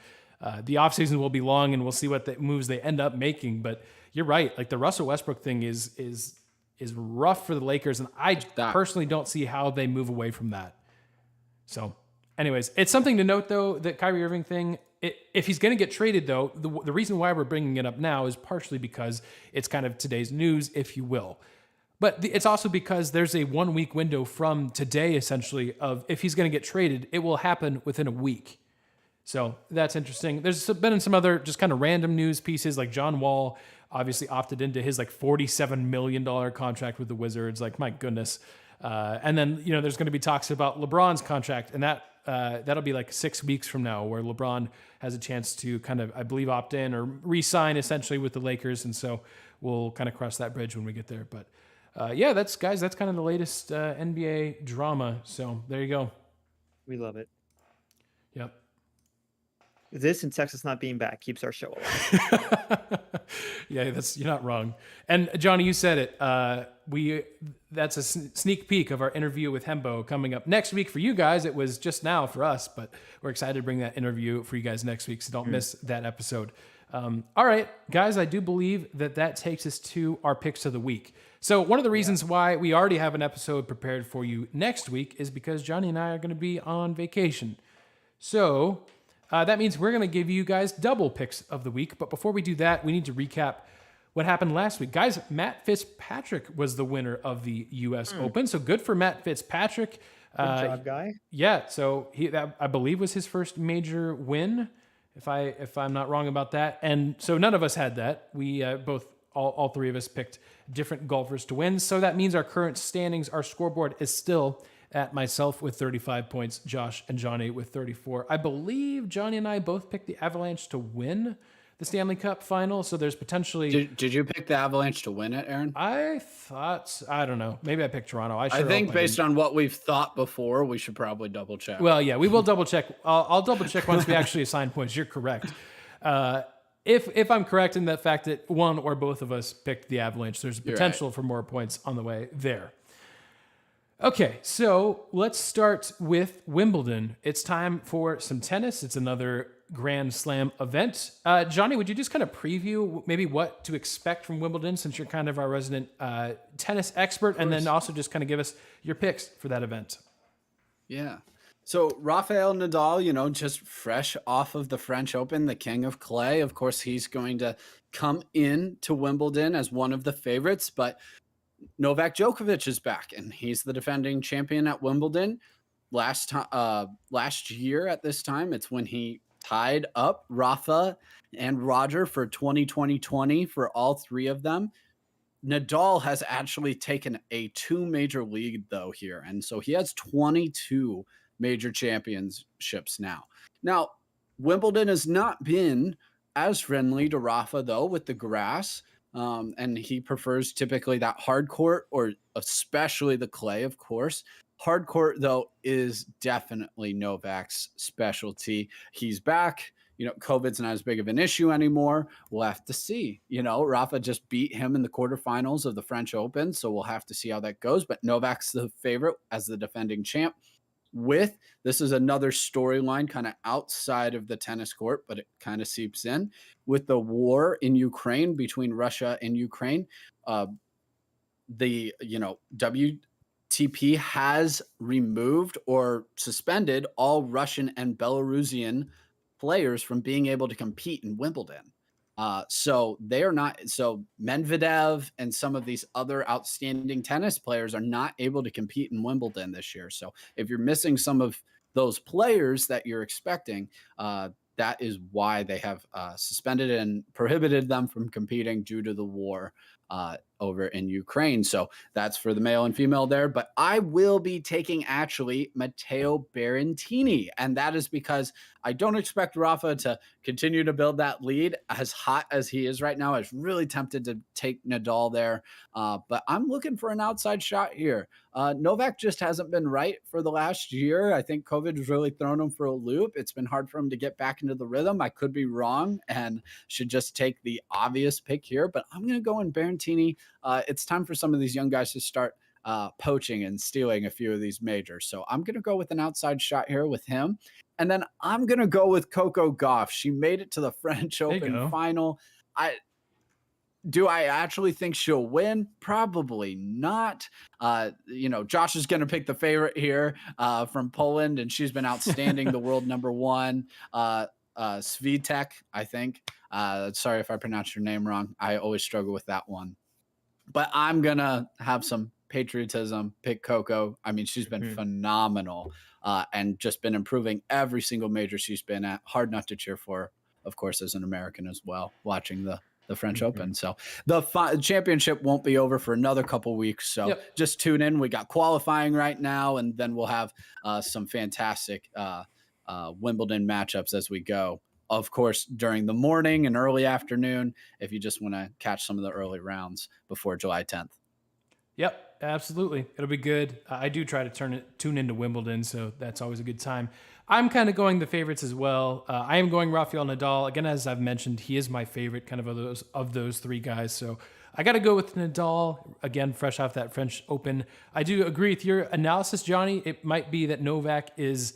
the offseason will be long and we'll see what the moves they end up making. But you're right. Like, the Russell Westbrook thing is rough for the Lakers, and I personally don't see how they move away from that. So anyways, it's something to note, though, that Kyrie Irving thing, if he's going to get traded, though, the reason why we're bringing it up now is partially because it's kind of today's news, if you will. But it's also because there's a 1 week window from today, essentially, of if he's going to get traded, it will happen within a week. So that's interesting. There's been some other just kind of random news pieces, like John Wall obviously opted into his like $47 million contract with the Wizards. Like, my goodness. And then, there's going to be talks about LeBron's contract, and that'll be like 6 weeks from now, where LeBron has a chance to kind of, I believe, opt in or re-sign essentially with the Lakers. And so we'll kind of cross that bridge when we get there. But that's kind of the latest NBA drama. So there you go. We love it. Yep. This and Texas not being back keeps our show alive. Yeah, you're not wrong. And Johnny, you said it. That's a sneak peek of our interview with Hembo coming up next week for you guys. It was just now for us, but we're excited to bring that interview for you guys next week, so don't miss that episode. All right, guys, I do believe that takes us to our picks of the week. So one of the reasons why we already have an episode prepared for you next week is because Johnny and I are going to be on vacation. So that means we're going to give you guys double picks of the week. But before we do that, we need to recap what happened last week. Guys, Matt Fitzpatrick was the winner of the U.S. Open. So good for Matt Fitzpatrick. Good job, guy. Yeah, so that, I believe, was his first major win, if I'm not wrong about that. And so none of us had that. We all three of us picked different golfers to win. So that means our current standings, our scoreboard is still at myself with 35 points, Josh and Johnny with 34. I believe Johnny and I both picked the Avalanche to win the Stanley Cup final, so there's potentially... Did you pick the Avalanche to win it, Aaron? I don't know. Maybe I picked Toronto. I think based on what we've thought before, we should probably double check. Well, yeah, we will double check. I'll double check once we actually assign points. You're correct. If I'm correct in the fact that one or both of us picked the Avalanche, there's potential for more points on the way there. Okay, so let's start with Wimbledon. It's time for some tennis. It's another Grand Slam event. Johnny, would you just kind of preview maybe what to expect from Wimbledon, since you're kind of our resident tennis expert, and then also just kind of give us your picks for that event? Yeah. So Rafael Nadal, just fresh off of the French Open, the king of clay. Of course, he's going to come in to Wimbledon as one of the favorites, but Novak Djokovic is back, and he's the defending champion at Wimbledon. Last year at this time, it's when he tied up Rafa and Roger for 2020 for all three of them. Nadal has actually taken a 2 major lead, though, here, and so he has 22 major championships now. Now, Wimbledon has not been as friendly to Rafa, though, with the grass. And he prefers typically that hard court, or especially the clay, of course. Hard court, though, is definitely Novak's specialty. He's back. COVID's not as big of an issue anymore. We'll have to see. Rafa just beat him in the quarterfinals of the French Open, so we'll have to see how that goes. But Novak's the favorite as the defending champ. This is another storyline kind of outside of the tennis court, but it kind of seeps in with the war in Ukraine, between Russia and Ukraine. The WTP has removed or suspended all Russian and Belarusian players from being able to compete in Wimbledon. So they are not. So Medvedev and some of these other outstanding tennis players are not able to compete in Wimbledon this year. So if you're missing some of those players that you're expecting, that is why they have suspended and prohibited them from competing due to the war over in Ukraine. So that's for the male and female there. But I will be taking actually Matteo Berrettini. And that is because I don't expect Rafa to continue to build that lead as hot as he is right now. I was really tempted to take Nadal there. But I'm looking for an outside shot here. Novak just hasn't been right for the last year. I think COVID has really thrown him for a loop. It's been hard for him to get back into the rhythm. I could be wrong and should just take the obvious pick here, but I'm going to go in Berrettini. It's time for some of these young guys to start poaching and stealing a few of these majors. So I'm going to go with an outside shot here with him. And then I'm going to go with Coco Gauff. She made it to the French Open final. Do I actually think she'll win? Probably not. Josh is going to pick the favorite here from Poland, and she's been outstanding, the world number one, Swiatek, I think. Sorry if I pronounced your name wrong. I always struggle with that one. But I'm going to have some patriotism, pick Coco. I mean, she's been phenomenal and just been improving every single major she's been at. Hard not to cheer for, of course, as an American as well, watching the French Open. So the championship won't be over for another couple weeks. So just tune in. We got qualifying right now, and then we'll have some fantastic Wimbledon matchups as we go. Of course, during the morning and early afternoon, if you just want to catch some of the early rounds before July 10th. Yep, absolutely. It'll be good. I do try to tune into Wimbledon, so that's always a good time. I'm kind of going the favorites as well. I am going Rafael Nadal. Again, as I've mentioned, he is my favorite kind of those three guys. So I got to go with Nadal, again, fresh off that French Open. I do agree with your analysis, Johnny. It might be that Novak is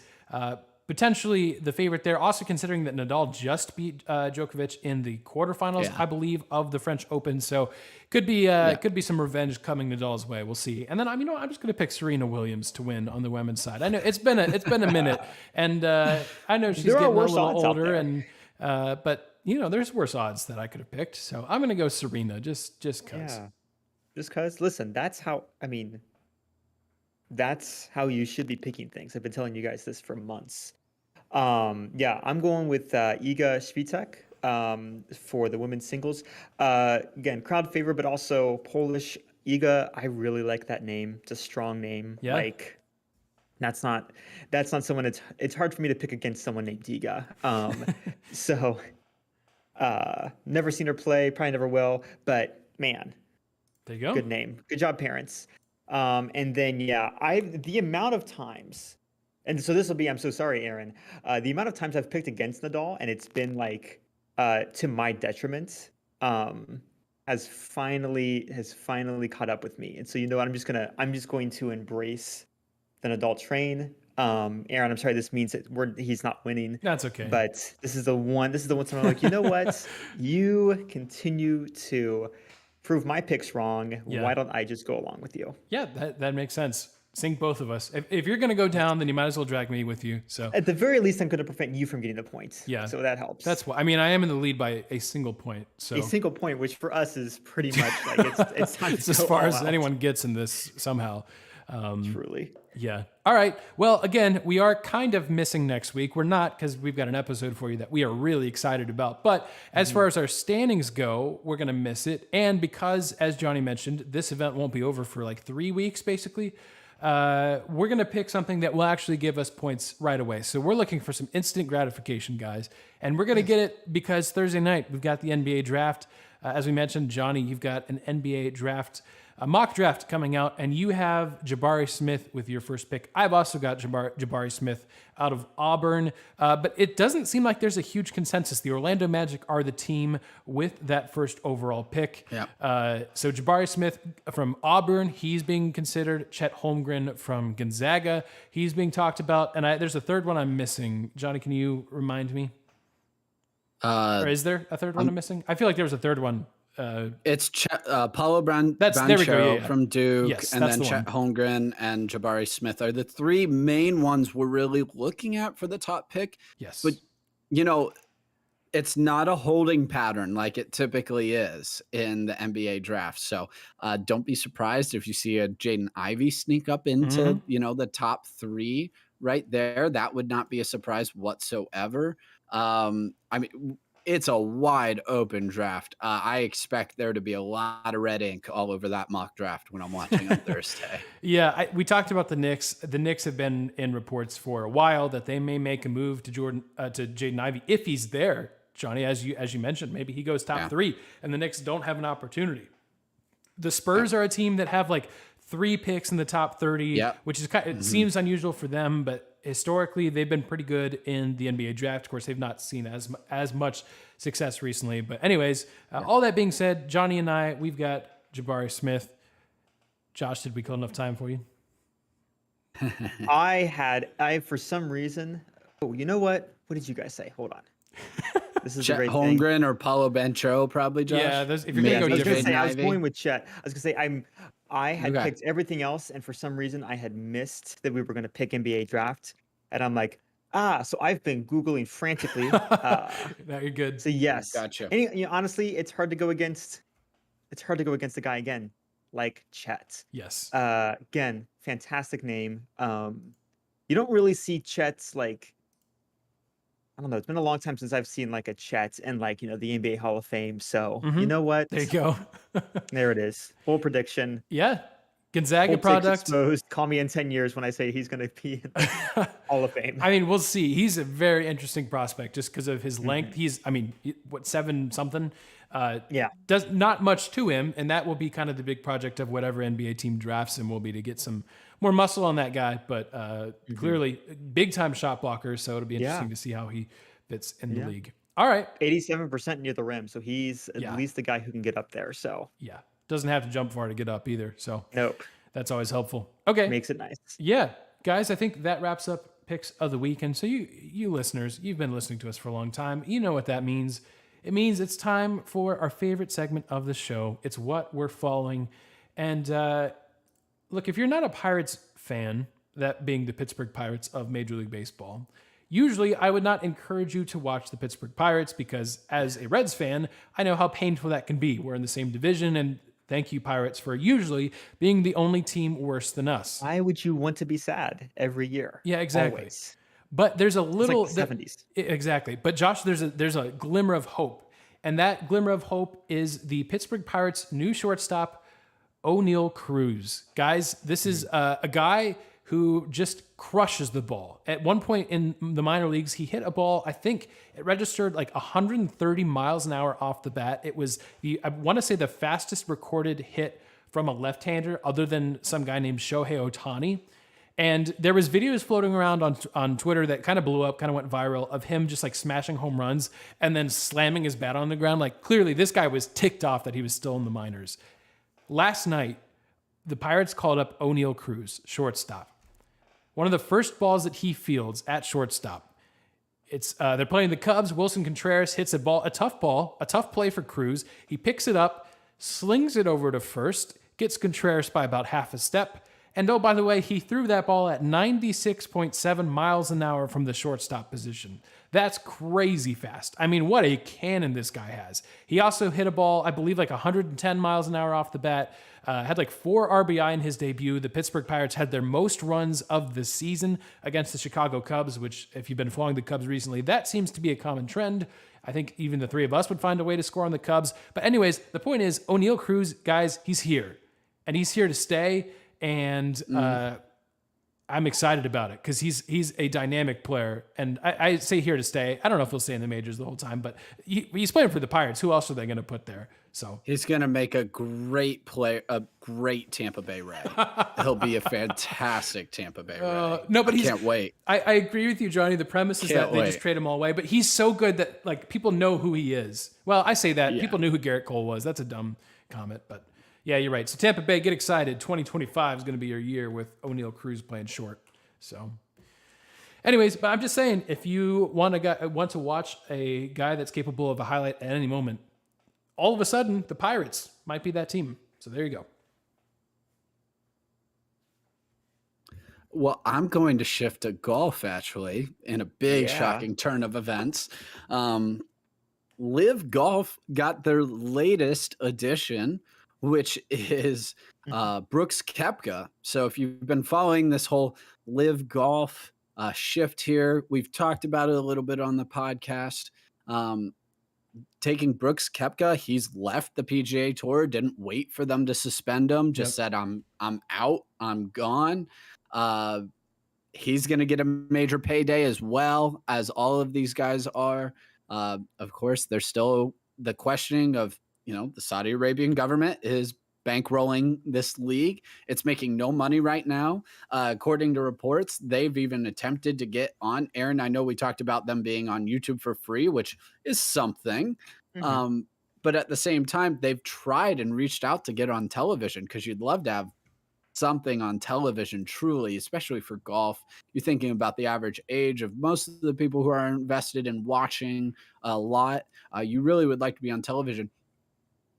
potentially the favorite there. Also considering that Nadal just beat Djokovic in the quarterfinals, I believe, of the French Open. So could be some revenge coming Nadal's way. We'll see. And then I'm just going to pick Serena Williams to win on the women's side. I know it's been a minute, and I know she's getting a little older, and but there's worse odds that I could have picked. So I'm going to go Serena just cause. Yeah. Just cause. Listen, that's how you should be picking things. I've been telling you guys this for months. I'm going with Iga Swiatek for the women's singles. Again, crowd favorite, but also Polish Iga. I really like that name. It's a strong name. Yeah. Like that's not someone. It's hard for me to pick against someone named Iga. So never seen her play, probably never will. But man, there you go. Good name. Good job, parents. And then, the amount of times, and so this will be, I'm so sorry, Aaron, the amount of times I've picked against Nadal and it's been like, to my detriment, has finally caught up with me. And so, I'm just going to embrace the Nadal train. Aaron, I'm sorry, this means that he's not winning. That's okay. But this is the one time I'm like, you know what? You continue to prove my picks wrong. Yeah. Why don't I just go along with you? Yeah, that makes sense. Sink both of us. If you're going to go down, then you might as well drag me with you. So at the very least, I'm going to prevent you from getting the points. Yeah. So that helps. That's why. I mean, I am in the lead by a single point. So a single point, which for us is pretty much like it's time it's as far as anyone gets in this somehow. Truly. Yeah. All right. Well, again, we are kind of missing next week. We're not, because we've got an episode for you that we are really excited about. But as far as our standings go, we're going to miss it. And because, as Johnny mentioned, this event won't be over for like 3 weeks, basically, we're going to pick something that will actually give us points right away. So we're looking for some instant gratification, guys. And we're going to get it because Thursday night, we've got the NBA draft. As we mentioned, Johnny, you've got an NBA draft, a mock draft coming out, and you have Jabari Smith with your first pick. I've also got Jabari Smith out of Auburn, but it doesn't seem like there's a huge consensus. The Orlando Magic are the team with that first overall pick. Yeah. So Jabari Smith from Auburn, he's being considered. Chet Holmgren from Gonzaga, he's being talked about. And there's a third one I'm missing. Johnny, can you remind me? Or is there a third one I'm missing? I feel like there was a third one. It's Paulo Banchero from Duke, yes, and then Chet Holmgren and Jabari Smith are the three main ones we're really looking at for the top pick. Yes. But, it's not a holding pattern like it typically is in the NBA draft. So don't be surprised if you see a Jaden Ivey sneak up into, the top three right there, that would not be a surprise whatsoever. I mean, it's a wide open draft. I expect there to be a lot of red ink all over that mock draft when I'm watching on Thursday. Yeah, we talked about the Knicks. The Knicks have been in reports for a while that they may make a move to Jaden Ivey if he's there. Johnny, as you mentioned, maybe he goes top 3, and the Knicks don't have an opportunity. The Spurs are a team that have like 3 picks in the top 30, which is it seems unusual for them, but historically they've been pretty good in the NBA draft. Of course, they've not seen as much success recently. But anyways, all that being said, Johnny and I, we've got Jabari Smith. Josh, did we kill enough time for you? I for some reason. Oh, you know what? What did you guys say? Hold on. This is Chet a great Holmgren or Paulo Banchero, probably, Josh. Yeah, if you're going to go different. I was going with Chet. I was going to say I had picked everything else, and for some reason I had missed that we were going to pick NBA draft, and I'm like, so I've been Googling frantically. No, you're good. So yes, gotcha. And, honestly, it's hard to go against a guy again like Chet. Yes. Again, fantastic name. You don't really see Chet's like. I don't know. It's been a long time since I've seen like a Chet and like, the NBA Hall of Fame. So you know what? There you go. There it is. Full prediction. Yeah. Gonzaga Full product. Exposed. Call me in 10 years when I say he's going to be in the Hall of Fame. I mean, we'll see. He's a very interesting prospect just because of his length. He's, 7 something? Does not much to him. And that will be kind of the big project of whatever NBA team drafts him will be to get some more muscle on that guy, but clearly big time shot blocker. So it'll be interesting to see how he fits in the league. All right. 87% near the rim. So he's at least the guy who can get up there. So doesn't have to jump far to get up either. So nope. That's always helpful. Okay. Makes it nice. Yeah. Guys, I think that wraps up picks of the week. And so you listeners, you've been listening to us for a long time. You know what that means. It means it's time for our favorite segment of the show. It's what we're following. And, look, if you're not a Pirates fan, that being the Pittsburgh Pirates of Major League Baseball, usually I would not encourage you to watch the Pittsburgh Pirates because as a Reds fan, I know how painful that can be. We're in the same division, and thank you, Pirates, for usually being the only team worse than us. Why would you want to be sad every year? Yeah, exactly. Always. But there's a little... It's like the 70s. Exactly. But Josh, there's a glimmer of hope. And that glimmer of hope is the Pittsburgh Pirates' new shortstop, O'Neal Cruz. Guys, this is a guy who just crushes the ball. At one point in the minor leagues, he hit a ball, I think it registered like 130 miles an hour off the bat. It was, I want to say, the fastest recorded hit from a left-hander other than some guy named Shohei Ohtani. And there was videos floating around on Twitter that kind of blew up, kind of went viral, of him just like smashing home runs and then slamming his bat on the ground. Like clearly this guy was ticked off that he was still in the minors. Last night, the Pirates called up O'Neal Cruz, shortstop. One of the first balls that he fields at shortstop, they're playing the Cubs. Wilson Contreras hits a tough play for Cruz. He picks it up, slings it over to first, gets Contreras by about half a step. And oh, by the way, he threw that ball at 96.7 miles an hour from the shortstop position. That's crazy fast. I mean, what a cannon this guy has. He also hit a ball, I believe, like 110 miles an hour off the bat. Had like 4 RBI in his debut. The Pittsburgh Pirates had their most runs of the season against the Chicago Cubs, which, if you've been following the Cubs recently, that seems to be a common trend. I think even the three of us would find a way to score on the Cubs. But anyways, the point is, O'Neal Cruz, guys, he's here. And he's here to stay. And I'm excited about it because he's a dynamic player. And I say here to stay. I don't know if he'll stay in the majors the whole time, but he's playing for the Pirates. Who else are they going to put there? So he's going to make a great player, a great Tampa Bay Ray. He'll be a fantastic Tampa Bay Ray. No, but I can't wait. I agree with you, Johnny. The premise is that they just trade him all away, but he's so good that like people know who he is. Well, I say that people knew who Garrett Cole was. That's a dumb comment, but yeah, you're right. So Tampa Bay, get excited. 2025 is going to be your year with O'Neal Cruz playing short. So anyways, but I'm just saying, if you want to watch a guy that's capable of a highlight at any moment, all of a sudden, the Pirates might be that team. So there you go. Well, I'm going to shift to golf, actually, in a big, shocking turn of events. Live Golf got their latest edition, which is Brooks Koepka. So if you've been following this whole Live Golf shift here. We've talked about it a little bit on the podcast. Taking Brooks Koepka, he's left the PGA Tour, didn't wait for them to suspend him, just said, I'm out, I'm gone. He's going to get a major payday as well as all of these guys are. Of course, there's still the questioning of, the Saudi Arabian government is bankrolling this league. It's making no money right now. According to reports, they've even attempted to get on. Aaron, I know we talked about them being on YouTube for free, which is something. Mm-hmm. But at the same time, they've tried and reached out to get on television, because you'd love to have something on television, truly, especially for golf. You're thinking about the average age of most of the people who are invested in watching a lot. You really would like to be on television.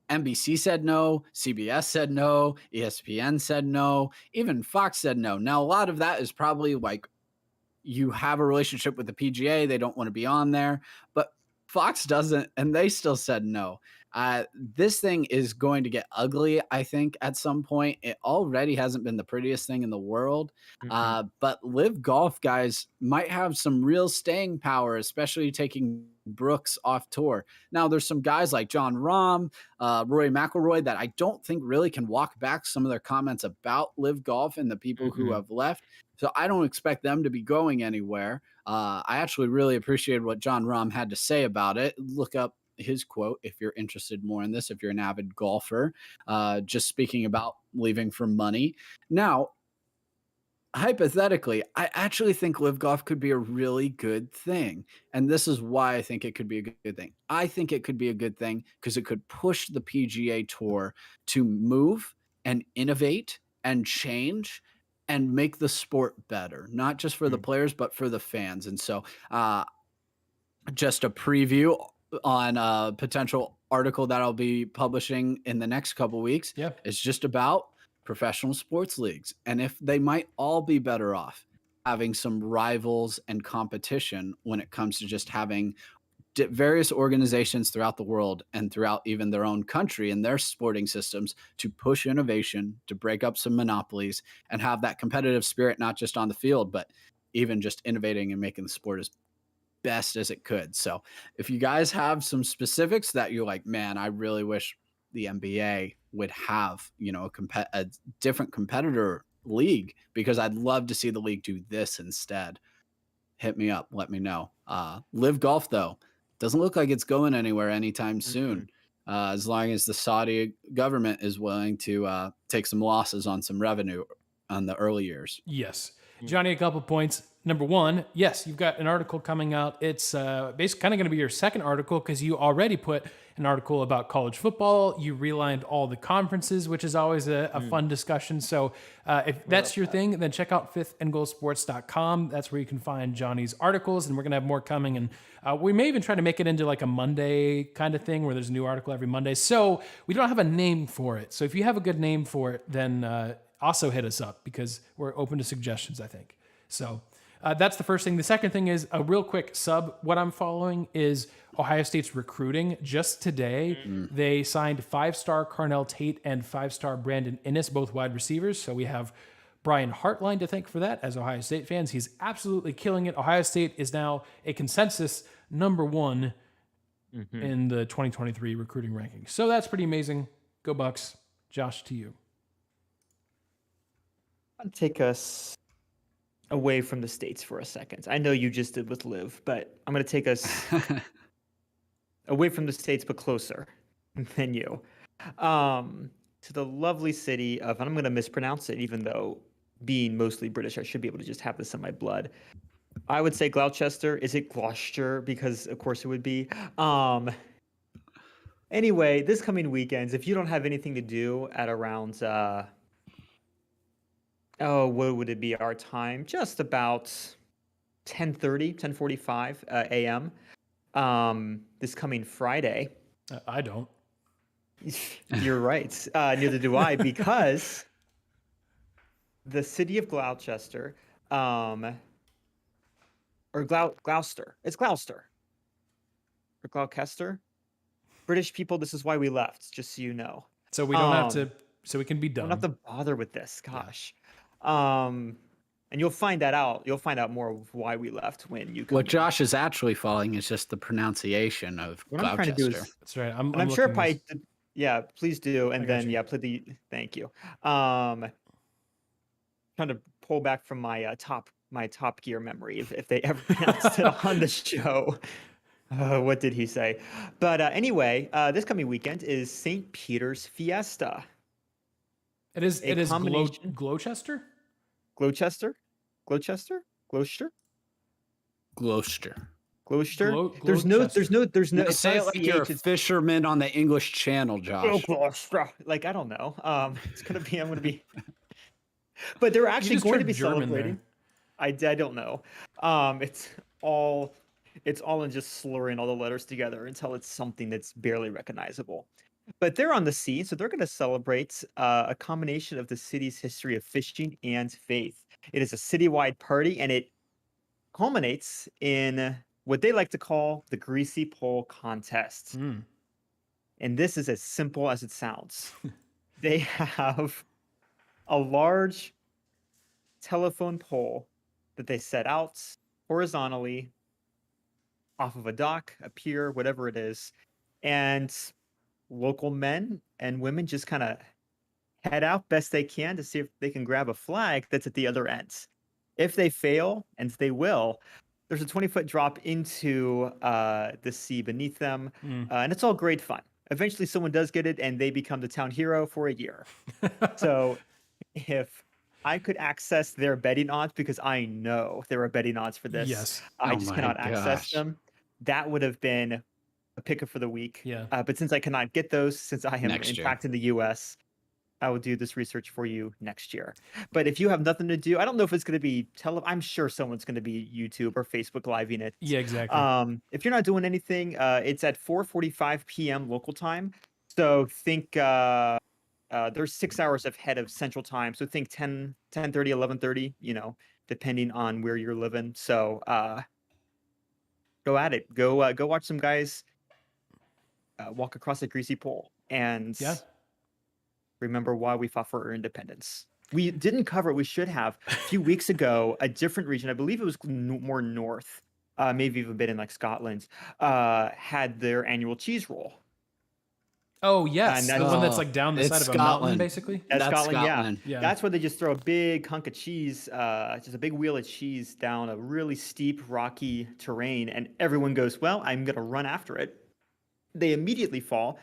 NBC said no, CBS said no, ESPN said no, even Fox said no. Now, a lot of that is probably like, you have a relationship with the PGA, they don't want to be on there, but Fox doesn't, and they still said no. This thing is going to get ugly, I think, at some point. It already hasn't been the prettiest thing in the world. Mm-hmm. But Live Golf guys might have some real staying power, especially taking Brooks off tour. Now, there's some guys like Jon Rahm, Rory McIlroy, that I don't think really can walk back some of their comments about Live Golf and the people who have left. So I don't expect them to be going anywhere. I actually really appreciated what Jon Rahm had to say about it. Look up his quote if you're interested more in this, if you're an avid golfer, just speaking about leaving for money. Now, hypothetically, I actually think Live Golf could be a really good thing. And this is why I think it could be a good thing. I think it could be a good thing because it could push the PGA Tour to move and innovate and change and make the sport better, not just for the players, but for the fans. And so just a preview on a potential article that I'll be publishing in the next couple of weeks. It's just about professional sports leagues and if they might all be better off having some rivals and competition when it comes to just having various organizations throughout the world and throughout even their own country and their sporting systems to push innovation, to break up some monopolies and have that competitive spirit, not just on the field, but even just innovating and making the sport as best as it could. So if you guys have some specifics that you're like, man, I really wish the NBA would have, a different competitor league, because I'd love to see the league do this instead. Hit me up. Let me know. Live Golf, though, doesn't look like it's going anywhere anytime soon, as long as the Saudi government is willing to take some losses on some revenue on the early years. Yes. Johnny, a couple points. Number one, yes, you've got an article coming out. It's basically kind of going to be your second article because you already put an article about college football. You realigned all the conferences, which is always a fun discussion. So if that's your thing, then check out fifthandgoalsports.com. That's where you can find Johnny's articles, and we're going to have more coming. And we may even try to make it into like a Monday kind of thing where there's a new article every Monday. So we don't have a name for it. So if you have a good name for it, then also hit us up because we're open to suggestions, I think. So that's the first thing. The second thing is a real quick sub. What I'm following is Ohio State's recruiting. Just today, they signed 5-star Carnell Tate and 5-star Brandon Innes, both wide receivers. So we have Brian Hartline to thank for that as Ohio State fans. He's absolutely killing it. Ohio State is now a consensus number one in the 2023 recruiting rankings. So that's pretty amazing. Go Bucks. Josh, to you. I'll take us away from the States for a second. I know you just did with Liv, but I'm going to take us away from the States, but closer than you, to the lovely city of, and I'm going to mispronounce it, even though being mostly British, I should be able to just have this in my blood. I would say Gloucester. Is it Gloucester? Because of course it would be. Anyway, this coming weekends, if you don't have anything to do at around, what would it be our time? Just about 10:45 a.m. This coming Friday. I don't. You're right. Neither do I, because the city of Gloucester, or Gloucester. It's Gloucester. Or Gloucester. British people, this is why we left, just so you know. So we don't have to, so we can be done. Don't have to bother with this. Gosh. And you'll find that out. You'll find out more of why we left when you come. What Josh is actually following is just the pronunciation of what Gloucester. I'm trying to do is, that's right. I'm sure probably, yeah, please do. And then, thank you. Trying to pull back from my Top Gear memory if they ever announced it on the show. What did he say? But anyway, this coming weekend is St. Peter's Fiesta. It is Gloucester? Gloucester? There's no. Say it like you're a fisherman on the English Channel, Josh. Gloucester. Like, I don't know. I'm gonna be. But they're actually going to be celebrating. I don't know. It's all in just slurring all the letters together until it's something that's barely recognizable. But they're on the sea, so they're going to celebrate a combination of the city's history of fishing and faith. It is a citywide party, and it culminates in what they like to call the Greasy Pole Contest. And this is as simple as it sounds. They have a large telephone pole that they set out horizontally off of a dock, a pier, whatever it is, and local men and women just kind of head out best they can to see if they can grab a flag that's at the other end. If they fail, and they will, there's a 20-foot drop into the sea beneath them, and it's all great fun. Eventually, someone does get it, and they become the town hero for a year. So if I could access their betting odds, because I know there are betting odds for this, yes. I just cannot access them. That would have been a picker for the week. Yeah. But since I cannot get those, since I am in fact in the US, I will do this research for you next year. But if you have nothing to do, I don't know if it's going to be I'm sure someone's going to be YouTube or Facebook living it. Yeah, exactly. If you're not doing anything, it's at 4:45 p.m. local time. So think there's 6 hours ahead of Central Time. So think 10:30, 11:30, depending on where you're living. So go at it. Go watch some guys walk across a greasy pole and remember why we fought for our independence. We didn't cover it. We should have. A few weeks ago, a different region, I believe it was more north, maybe even a bit in like Scotland, had their annual cheese roll. Oh, yes. And the one that's like down the side of a mountain, basically? That's Scotland, yeah. That's where they just throw a big hunk of cheese, just a big wheel of cheese down a really steep, rocky terrain. And everyone goes, well, I'm going to run after it. They immediately fall.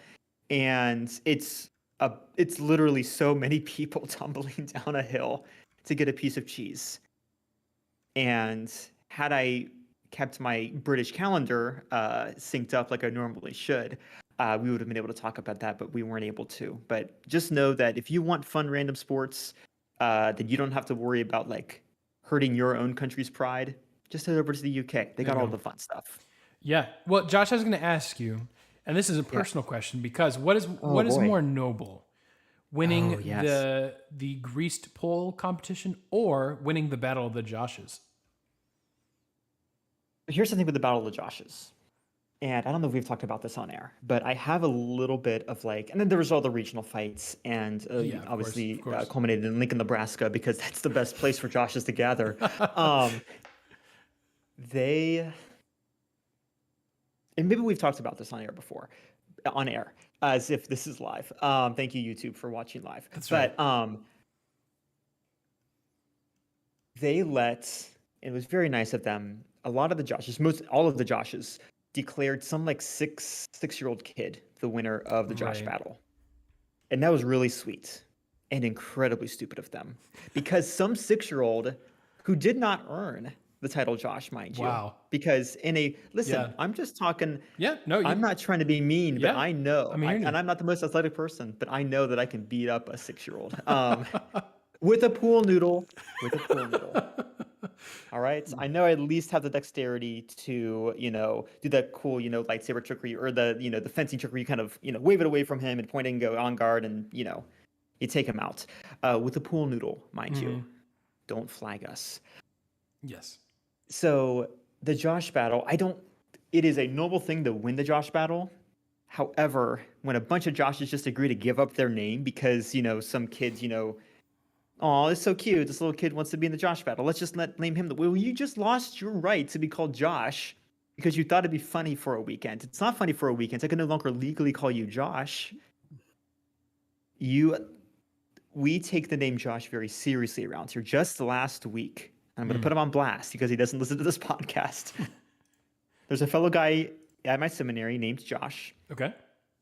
And it's literally so many people tumbling down a hill to get a piece of cheese. And had I kept my British calendar synced up like I normally should, we would have been able to talk about that, but we weren't able to. But just know that if you want fun random sports, that you don't have to worry about like hurting your own country's pride, just head over to the UK. They got all the fun stuff. Yeah. Well, Josh, I was going to ask you, and this is a personal question, because what is more noble? Winning the greased pole competition or winning the Battle of the Joshes? Here's the thing with the Battle of the Joshes. And I don't know if we've talked about this on air, but I have a little bit of like, and then there was all the regional fights and obviously culminated in Lincoln, Nebraska, because that's the best place for Joshes to gather. And maybe we've talked about this on air, as if this is live. Thank you, YouTube, for watching live. That's right. It was very nice of them. A lot of the Joshes, all of the Joshes, declared some like six-year-old kid the winner of the Josh battle. And that was really sweet and incredibly stupid of them, because some 6-year-old who did not earn the title Josh, mind you. Wow. Because I'm just talking. Yeah, no, I'm not trying to be mean, but I know, and I'm not the most athletic person, but I know that I can beat up a 6-year-old with a pool noodle. All right. I know I at least have the dexterity to, do that cool, lightsaber trick where you, or the fencing trick where you kind of, wave it away from him and point and go on guard and, you take him out with a pool noodle, mind you. Don't flag us. Yes. So the Josh battle, it is a noble thing to win the Josh battle. However, when a bunch of Joshes just agree to give up their name because, some kids, Oh, it's so cute. This little kid wants to be in the Josh battle. Let's just name him. Well, you just lost your right to be called Josh because you thought it'd be funny for a weekend. It's not funny for a weekend. I can no longer legally call you Josh. We take the name Josh very seriously around here. Just last week, I'm going to put him on blast because he doesn't listen to this podcast. There's a fellow guy at my seminary named Josh. Okay.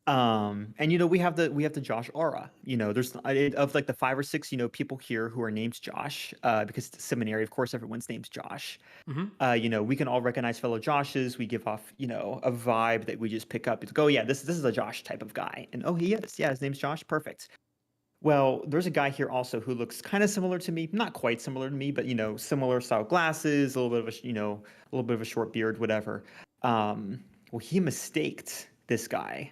And we have the Josh aura. There's of like the 5 or 6 people here who are named Josh because it's a seminary. Of course, everyone's name's Josh. Mm-hmm. We can all recognize fellow Joshes. We give off a vibe that we just pick up. It's like, oh yeah, this is a Josh type of guy, and oh he is, yeah, his name's Josh. Perfect. Well, there's a guy here also who looks kind of similar to me, not quite similar to me, but similar style glasses, a little bit of a short beard, whatever. Well, he mistaked this guy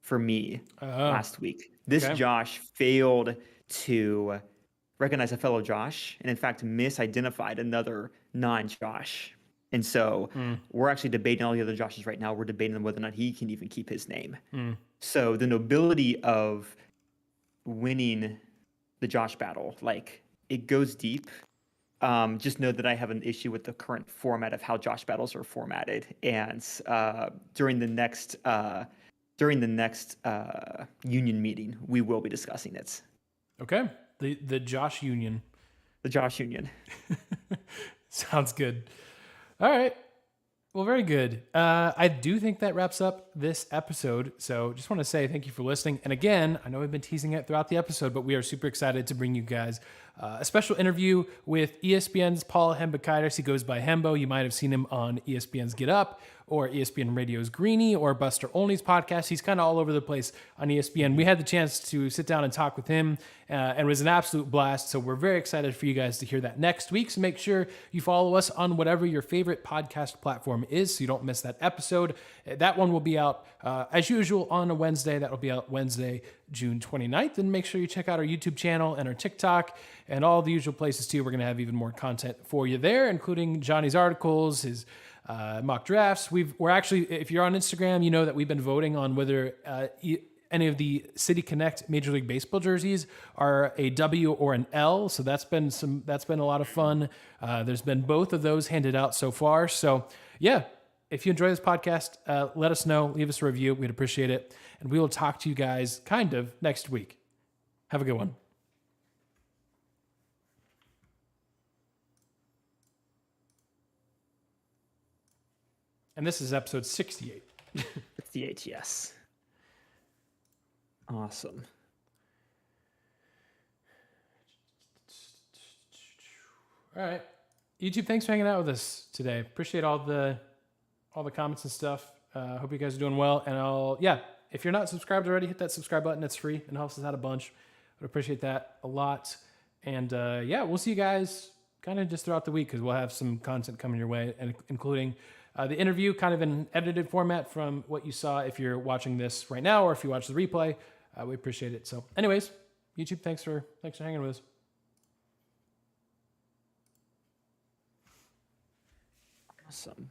for me last week. This Josh failed to recognize a fellow Josh, and in fact misidentified another non-Josh. And so we're actually debating all the other Joshes right now. We're debating on whether or not he can even keep his name. So the nobility of winning the Josh battle, like, it goes deep. Just know that I have an issue with the current format of how Josh battles are formatted, and during the next union meeting, we will be discussing it. Okay, the Josh Union. The Josh Union. Sounds good. All right. Well, very good. I do think that wraps up this episode. So just want to say thank you for listening. And again, I know we've been teasing it throughout the episode, but we are super excited to bring you guys a special interview with ESPN's Paul Hembekides. He goes by Hembo. You might have seen him on ESPN's Get Up or ESPN Radio's Greeny or Buster Olney's podcast. He's kind of all over the place on ESPN. We had the chance to sit down and talk with him, and it was an absolute blast. So we're very excited for you guys to hear that next week. So make sure you follow us on whatever your favorite podcast platform is so you don't miss that episode. That one will be out, as usual, on a Wednesday. That will be out Wednesday, June 29th. And make sure you check out our YouTube channel and our TikTok and all the usual places too. We're going to have even more content for you there, including Johnny's articles, his mock drafts. We're actually, if you're on Instagram, you know that we've been voting on whether any of the City Connect Major League Baseball jerseys are a W or an L. So that's been a lot of fun. There's been both of those handed out so far. So yeah, if you enjoy this podcast, let us know, leave us a review. We'd appreciate it. And we will talk to you guys kind of next week. Have a good one. And this is episode 68. 68, yes. Awesome. All right. YouTube, thanks for hanging out with us today. Appreciate all the comments and stuff. Hope you guys are doing well. And if you're not subscribed already, hit that subscribe button. It's free and helps us out a bunch. I'd appreciate that a lot. And we'll see you guys kind of just throughout the week because we'll have some content coming your way, and including the interview kind of in an edited format from what you saw if you're watching this right now or if you watch the replay. We appreciate it. So anyways, YouTube, thanks for hanging with us. Awesome.